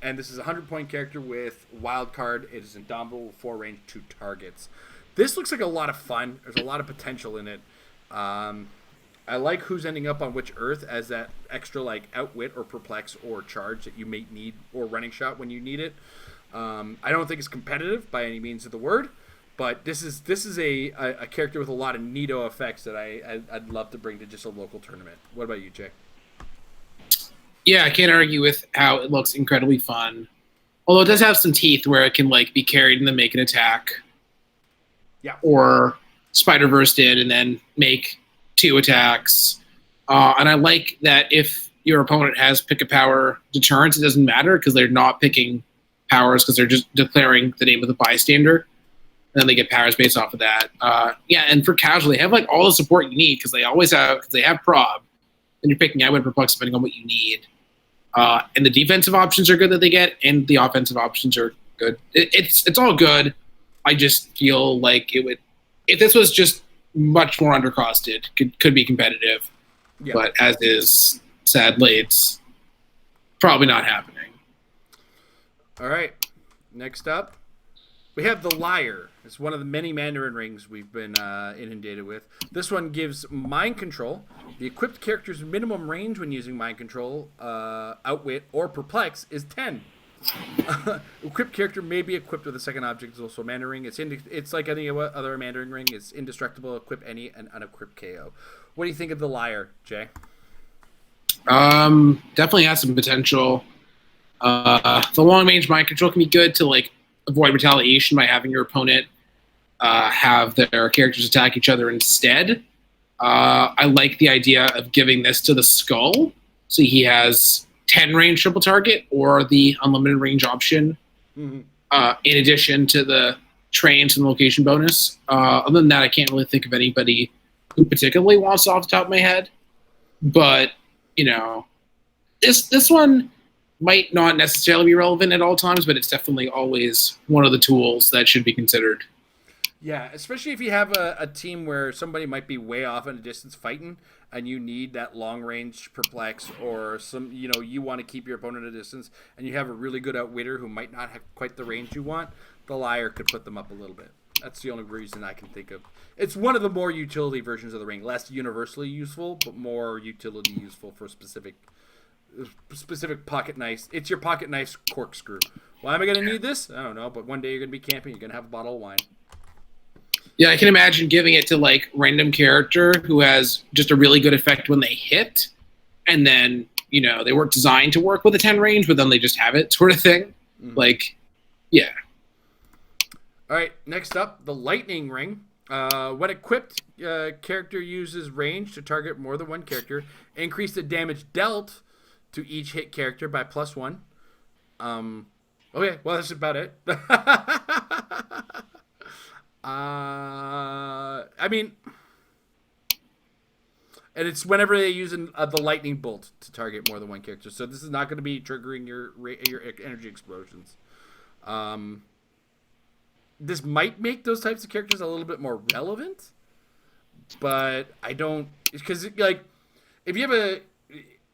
And this is a 100-point character with wild card. It is indomitable with 4 range, 2 targets. This looks like a lot of fun. There's a lot of potential in it. I like who's ending up on which earth as that extra like outwit or perplex or charge that you may need, or running shot when you need it. I don't think it's competitive by any means of the word, but this is a character with a lot of neato effects that I'd love to bring to just a local tournament. What about you, Jay? Yeah, I can't argue with how it looks incredibly fun. Although it does have some teeth where it can like be carried and then make an attack. Yeah. Or Spider-Verse in and then make 2 attacks. And I like that if your opponent has pick a power deterrence, it doesn't matter because they're not picking powers because they're just declaring the name of the bystander. And then they get powers based off of that. And for casual, they have like all the support you need because they have prob. And you're picking outwit perplex depending on what you need. And the defensive options are good that they get, and the offensive options are good. It's all good. I just feel like it would, if this was just much more undercosted, could be competitive. Yeah. But as is, sadly, it's probably not happening. All right. Next up, we have the Liar. It's one of the many Mandarin rings we've been inundated with. This one gives mind control. The equipped character's minimum range when using mind control, outwit, or perplex is 10. Equipped character may be equipped with a second object. It's also a Mandarin ring. It's like any other Mandarin ring. It's indestructible. Equip any and unequipped KO. What do you think of the Liar, Jay? Definitely has some potential. The long range mind control can be good to like avoid retaliation by having your opponent have their characters attack each other instead. I like the idea of giving this to the Skull, so he has 10 range triple target or the unlimited range option, in addition to the trains and location bonus. Other than that, I can't really think of anybody who particularly wants it off the top of my head. But, this one might not necessarily be relevant at all times, but it's definitely always one of the tools that should be considered. Yeah, especially if you have a team where somebody might be way off in a distance fighting, and you need that long range perplex, or you want to keep your opponent at a distance, and you have a really good outwitter who might not have quite the range you want. The Liar could put them up a little bit. That's the only reason I can think of. It's one of the more utility versions of the ring, less universally useful, but more utility useful for specific pocket knife. It's your pocket knife's corkscrew. Why am I going to need this? I don't know, but one day you're going to be camping, you're going to have a bottle of wine. Yeah, I can imagine giving it to like random character who has just a really good effect when they hit, and then they weren't designed to work with a 10 range, but then they just have it, sort of thing. Like, yeah. All right, next up, the Lightning Ring. When equipped, character uses range to target more than one character. Increase the damage dealt to each hit character by +1. Okay, well that's about it. And it's whenever they use the lightning bolt to target more than one character. So this is not going to be triggering your energy explosions. This might make those types of characters a little bit more relevant, but I don't, because like if you have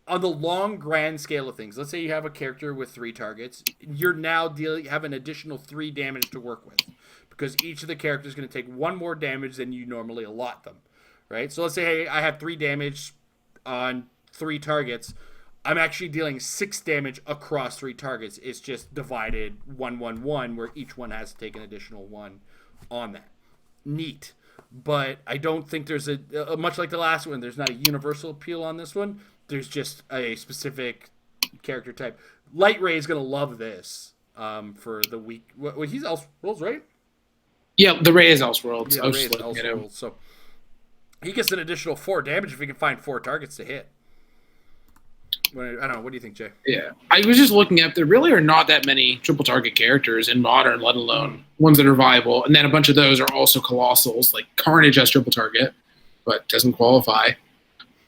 on the long grand scale of things, let's say you have a character with 3 targets, you're now have an additional 3 damage to work with, because each of the characters is going to take 1 more damage than you normally allot them, right? So let's say, hey, I have 3 damage on 3 targets. I'm actually dealing 6 damage across 3 targets. It's just divided 1-1-1, where each one has to take an additional 1 on that. Neat. But I don't think there's a much like the last one, there's not a universal appeal on this one. There's just a specific character type. Light Ray is going to love this for the week. Well, he's Elseworlds, right? Yeah, the Ray is Elseworlds. Yeah, Ray is Elseworlds. So he gets an additional 4 damage if he can find 4 targets to hit. I don't know. What do you think, Jay? Yeah. I was just looking up. There really are not that many triple target characters in Modern, let alone ones that are viable. And then a bunch of those are also Colossals. Like Carnage has triple target, but doesn't qualify.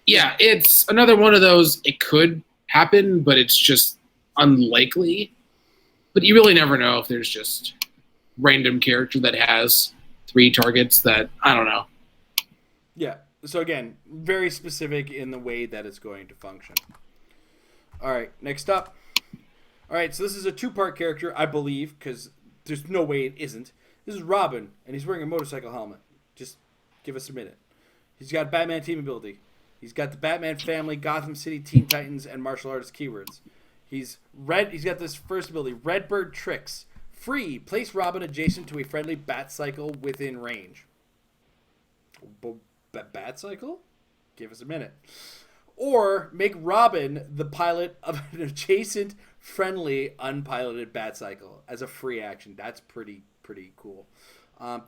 Yeah, it's another one of those. It could happen, but it's just unlikely. But you really never know if there's just random character that has 3 targets that, I don't know. Yeah. So again, very specific in the way that it's going to function. All right, next up. All right, so this is a two-part character, I believe, because there's no way it isn't. This is Robin, and he's wearing a motorcycle helmet. Just give us a minute. He's got Batman team ability. He's got the Batman family, Gotham City, Teen Titans, and martial artist keywords. He's got this first ability, Redbird Tricks. Free, place Robin adjacent to a friendly bat cycle within range. Bat cycle? Give us a minute. Or make Robin the pilot of an adjacent, friendly, unpiloted bat cycle as a free action. That's pretty cool.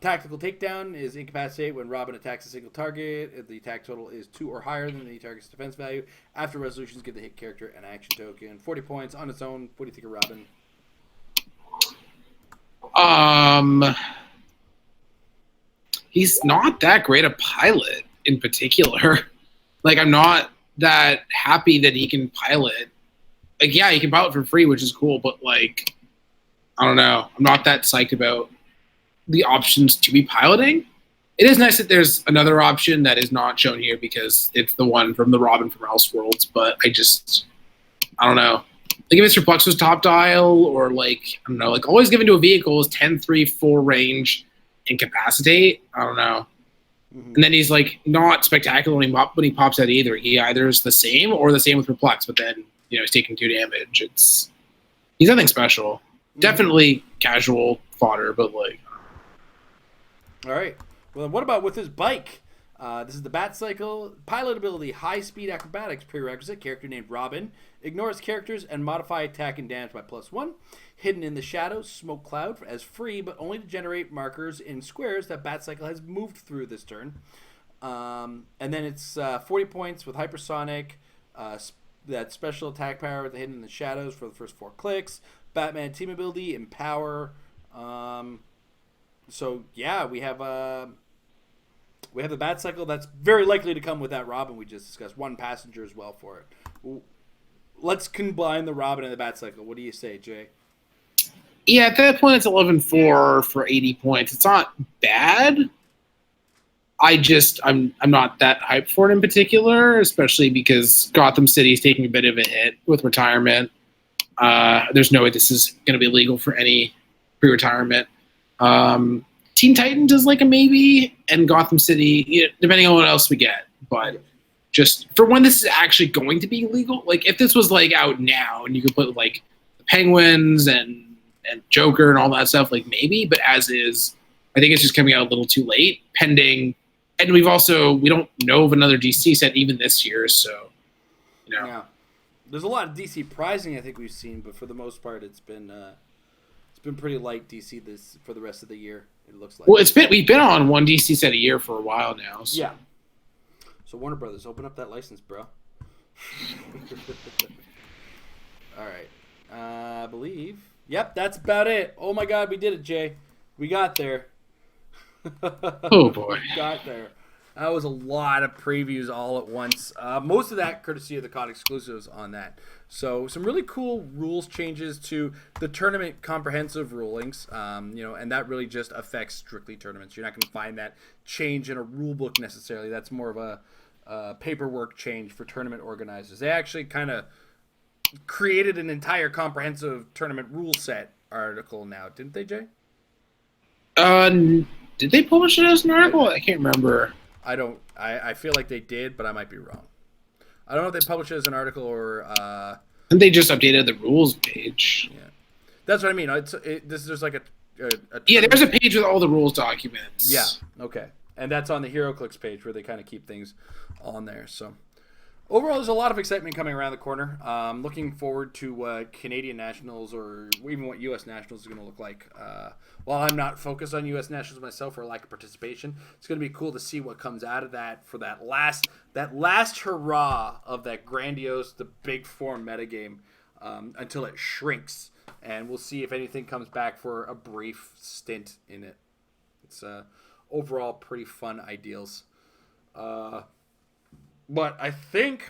Tactical takedown is incapacitate when Robin attacks a single target. If the attack total is 2 or higher than the target's defense value. After resolutions, give the hit character an action token. 40 points on its own. What do you think of Robin? He's not that great a pilot in particular. Like, I'm not that happy that he can pilot. Like, yeah, he can pilot for free, which is cool, but like, I don't know. I'm not that psyched about the options to be piloting. It is nice that there's another option that is not shown here because it's the one from the Robin from Elseworlds, but I don't know. Like, if Mr. Flux was top dial, or like, I don't know, like always given to a vehicle is 10, 3, 4 range, incapacitate. I don't know. Mm-hmm. And then he's like not spectacular when he pops out either. He either is the same or the same with Perplex, but then he's taking 2 damage. He's nothing special. Mm-hmm. Definitely casual fodder, but like. All right. Well, then what about with his bike? This is the Bat Cycle. Pilot ability, high speed acrobatics prerequisite. Character named Robin. Ignores characters and modify attack and damage by +1. Hidden in the shadows, smoke cloud as free, but only to generate markers in squares that Bat Cycle has moved through this turn. And then it's 40 points with hypersonic. That special attack power with the hidden in the shadows for the first 4 clicks. Batman team ability, empower. So yeah, we have the Bat Cycle that's very likely to come with that Robin we just discussed. 1 passenger as well for it. Let's combine the Robin and the Bat Cycle. What do you say, Jay? Yeah, at that point it's 11-4 for 80 points. It's not bad. I'm not that hyped for it in particular, especially because Gotham City is taking a bit of a hit with retirement. There's no way this is going to be legal for any pre-retirement. Teen Titans is like a maybe, and Gotham City, depending on what else we get. But just for when this is actually going to be legal, like if this was like out now and you could put like the Penguins and Joker and all that stuff, like maybe. But as is, I think it's just coming out a little too late, pending. And we don't know of another DC set even this year, so Yeah. There's a lot of DC pricing I think we've seen, but for the most part, it's been pretty light DC this for the rest of the year. It looks like. Well, we've been on 1 DC set a year for a while now. So. Yeah. So Warner Brothers, open up that license, bro. All right. I believe. Yep, that's about it. Oh my God, we did it, Jay. We got there. Oh boy. We got there. That was a lot of previews all at once. Most of that courtesy of the COD exclusives on that. So some really cool rules changes to the tournament comprehensive rulings, and that really just affects strictly tournaments. You're not going to find that change in a rule book necessarily. That's more of a paperwork change for tournament organizers. They actually kind of created an entire comprehensive tournament rule set article now, didn't they, Jay? Did they publish it as an article? I can't remember. I feel like they did, but I might be wrong. I don't know if they published it as an article or. And they just updated the rules page. Yeah, that's what I mean. There's like a there's a page with all the rules documents. Yeah. Okay, and that's on the HeroClix page where they kind of keep things on there. So overall, there's a lot of excitement coming around the corner. Looking forward to what Canadian Nationals or even what U.S. Nationals is going to look like. While I'm not focused on U.S. Nationals myself for lack of participation, it's going to be cool to see what comes out of that for that last hurrah of that grandiose, the big form metagame until it shrinks. And we'll see if anything comes back for a brief stint in it. It's overall pretty fun ideals. But I think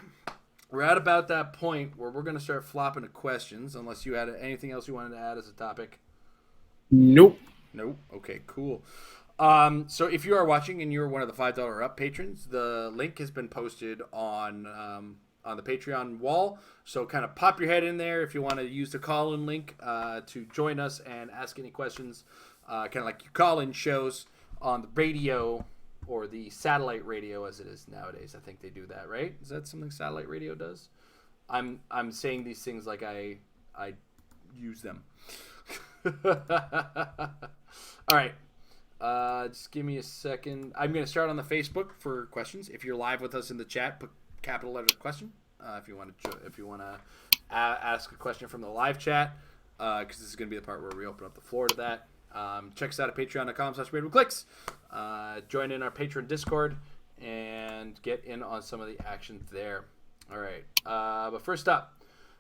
we're at about that point where we're going to start flopping to questions, unless you had anything else you wanted to add as a topic. Nope. Okay, cool. So if you are watching and you're one of the $5 or up patrons, the link has been posted on on the Patreon wall. So kind of pop your head in there if you want to use the call-in link to join us and ask any questions, kind of like your call-in shows on the radio or the satellite radio as it is nowadays. I think they do that, right? Is that something satellite radio does? I'm saying these things like I use them. All right. Just give me a second. I'm going to start on the Facebook for questions. If you're live with us in the chat, put capital letter question. If you want to ask a question from the live chat, because this is going to be the part where we open up the floor to that. Check us out at patreon.com/RadioClicks. Join in our Patreon Discord and get in on some of the action there. All right. But first up,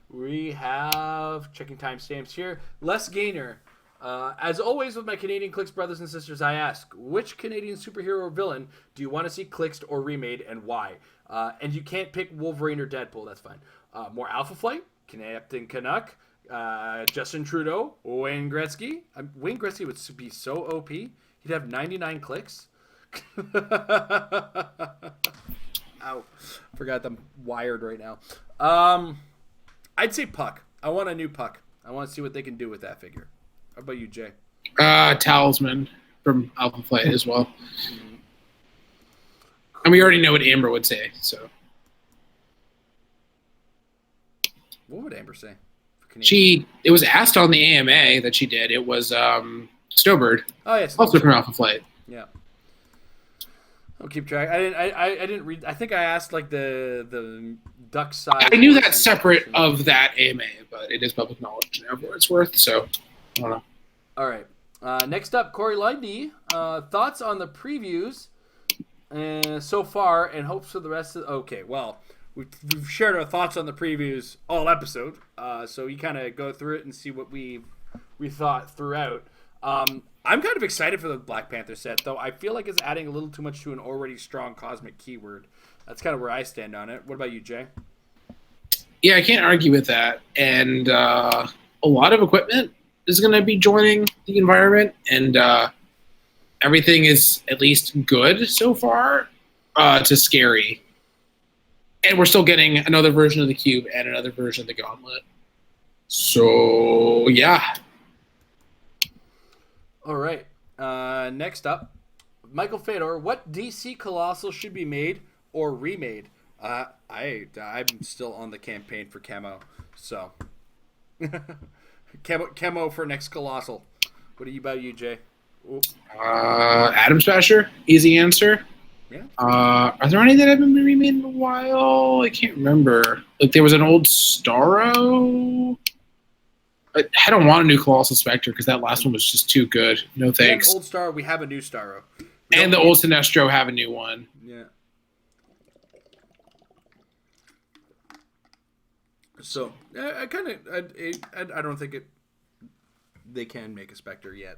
we have checking timestamps here. Les Gaynor. As always with my Canadian Clicks brothers and sisters, I ask, which Canadian superhero or villain do you want to see clixed or remade and why? And you can't pick Wolverine or Deadpool, that's fine. More Alpha Flight, Captain Canuck, Justin Trudeau, Wayne Gretzky. Wayne Gretzky would be so OP. He'd have 99 clicks. Ow. Forgot I'm wired right now. I'd say Puck. I want a new Puck. I want to see what they can do with that figure. How about you, Jay? Talisman from Alpha Flight as well. Mm-hmm. And we already know what Amber would say, so. What would Amber say? It was asked on the AMA that she did. It was Snowbird. Oh yes, also from Alpha Flight. Yeah. I'll keep track. I didn't read. I think I asked like the duck size. I knew that separate of that AMA, but it is public knowledge now for what it's worth. So I don't know. All right. Next up, Corey Lundy. Thoughts on the previews so far and hopes for the rest of. Okay, well. We've shared our thoughts on the previews all episode, so you kind of go through it and see what we thought throughout. I'm kind of excited for the Black Panther set, though. I feel like it's adding a little too much to an already strong cosmic keyword. That's kind of where I stand on it. What about you, Jay? Yeah, I can't argue with that. And a lot of equipment is going to be joining the environment, and everything is at least good so far to scary. And we're still getting another version of the cube and another version of the gauntlet. So, yeah. All right. Next up, Michael Fedor. What DC Colossal should be made or remade? I'm still on the campaign for Camo. So, Camo for next Colossal. What about you, Jay? Atom Smasher. Easy answer. Yeah. Are there any that haven't been remade in a while? I can't remember. Like there was an old Starro. I don't want a new Colossal Spectre because that last one was just too good. No thanks. And old Star, we have a new Starro. And the old Sinestro have a new one. Yeah. So I don't think they can make a Spectre yet.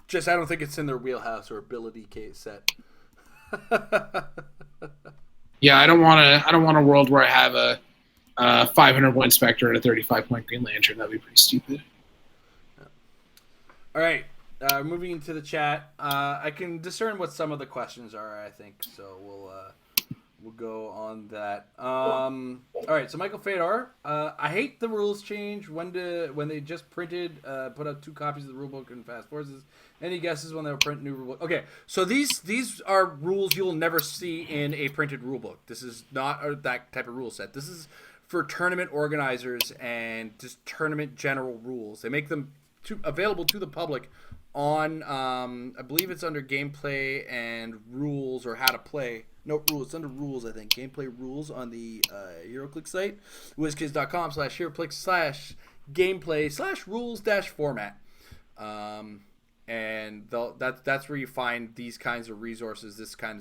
Just I don't think it's in their wheelhouse or ability case set. Yeah, I don't want a world where I have a 500-point Spectre and a 35-point Green Lantern. That'd be pretty stupid. All right, moving into the chat. I can discern what some of the questions are, I think, so we'll go on that. All right, so Michael Fedor, I hate the rules change when they just printed, put out 2 copies of the rulebook in Fast Forces. Any guesses when they'll print new rulebook? Okay, so these are rules you'll never see in a printed rulebook. This is not that type of rule set. This is for tournament organizers and just tournament general rules. They make them available to the public on, I believe it's under gameplay and rules or how to play. No, rules. It's under rules, I think. Gameplay rules on the HeroClix site. WizKids.com/HeroClix/gameplay/rules-format. And that's where you find these kinds of resources, this kind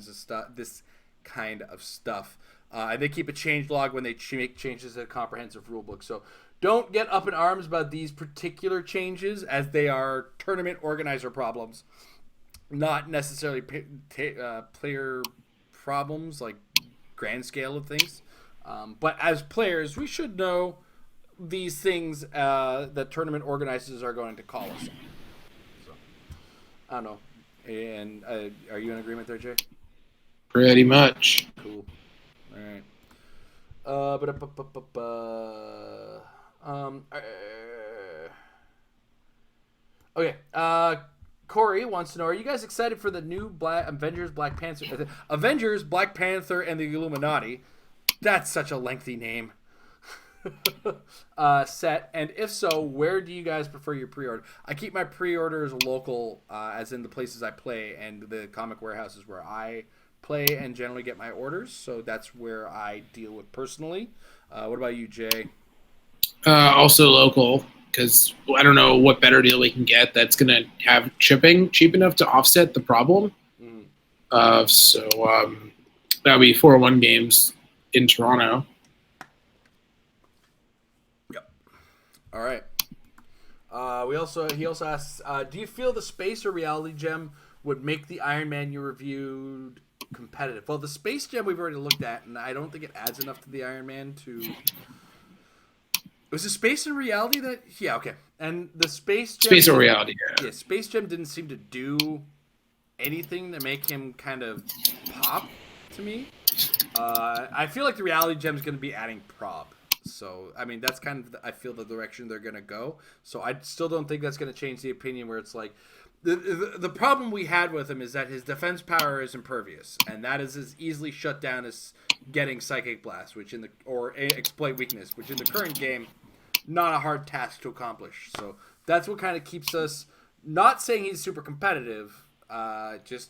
of stuff. And they keep a change log when they make changes to a comprehensive rulebook. So don't get up in arms about these particular changes, as they are tournament organizer problems, not necessarily player problems, like grand scale of things. But as players, we should know these things that tournament organizers are going to call us on. So, I don't know. And are you in agreement there, Jay? Pretty much. Cool. All right. Um, uh, okay. Corey wants to know: are you guys excited for the new Avengers, Black Panther, and the Illuminati? That's such a lengthy name. Set, and if so, where do you guys prefer your pre-order? I keep my pre-orders local, as in the places I play and the comic warehouses where I play and generally get my orders. So that's where I deal with personally. What about you, Jay? Also local, because I don't know what better deal we can get that's going to have shipping cheap enough to offset the problem. Mm. That would be 401 Games in Toronto. Yep. All right. He also asks, do you feel the space or reality gem would make the Iron Man you reviewed competitive? Well, the space gem we've already looked at, and I don't think it adds enough to the Iron Man to. Was it space and reality that? Yeah, okay. And the space gem. Space or reality, yeah. Space gem didn't seem to do anything to make him kind of pop to me. I feel like the reality gem is going to be adding prob. So, I mean, that's kind of, I feel, the direction they're going to go. So, I still don't think that's going to change the opinion where it's like, the problem we had with him is that his defense power is impervious, and that is as easily shut down as getting Psychic Blast, or Exploit Weakness, which in the current game, not a hard task to accomplish. So, that's what kind of keeps us, not saying he's super competitive, just,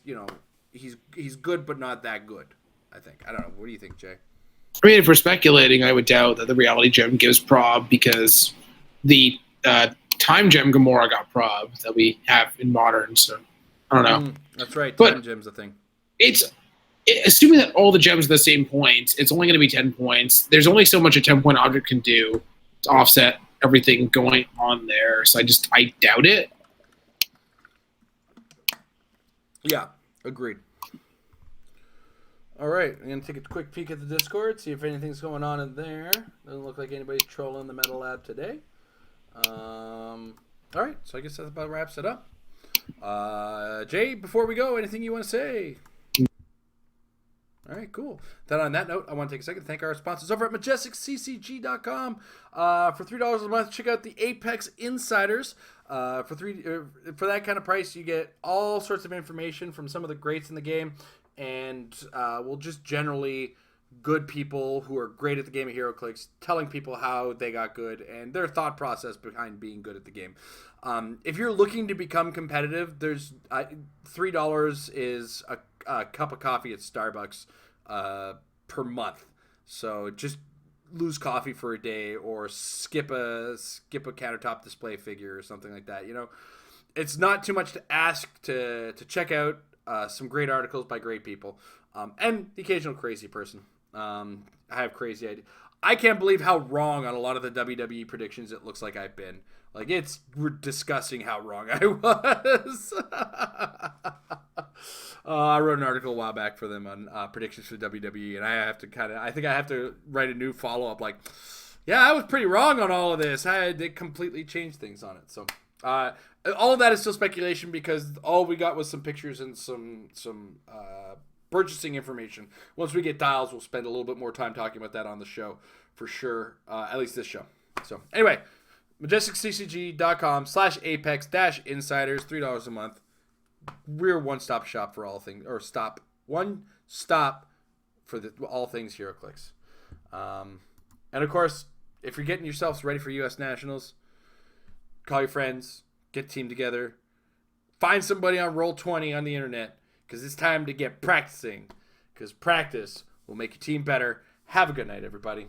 he's good but not that good, I think. I don't know. What do you think, Jay? I mean, if we're speculating, I would doubt that the reality gem gives prob because the time gem Gamora got prob that we have in modern. So I don't know. That's right. But time gem's a thing. Assuming that all the gems are the same points, it's only going to be 10 points. There's only so much a 10-point object can do to offset everything going on there. So I doubt it. Yeah, agreed. All right, I'm going to take a quick peek at the Discord, see if anything's going on in there. Doesn't look like anybody's trolling the Metal Lab today. All right, so I guess that about wraps it up. Jay, before we go, anything you want to say? All right, cool. Then on that note, I want to take a second to thank our sponsors over at MajesticCCG.com. For $3 a month, check out the Apex Insiders. For that kind of price, you get all sorts of information from some of the greats in the game, and just generally good people who are great at the game of HeroClix telling people how they got good and their thought process behind being good at the game. If you're looking to become competitive, there's $3 is a cup of coffee at Starbucks per month. So just lose coffee for a day or skip a countertop display figure or something like that. It's not too much to ask to check out some great articles by great people, and the occasional crazy person. I have crazy ideas. I can't believe how wrong on a lot of the WWE predictions it looks like I've been. Like, it's disgusting how wrong I was. I wrote an article a while back for them on predictions for WWE, and I think I have to write a new follow-up. Like, yeah, I was pretty wrong on all of this. They completely changed things on it. So, all of that is still speculation because all we got was some pictures and some purchasing information. Once we get dials, we'll spend a little bit more time talking about that on the show for sure. At least this show. So anyway, MajesticCCG.com/Apex-Insiders, $3 a month. We're one-stop shop for all things, or one stop for all things HeroClix. And of course, if you're getting yourselves ready for U.S. Nationals, call your friends, get a team together, find somebody on Roll20 on the internet, because it's time to get practicing, because practice will make your team better. Have a good night, everybody.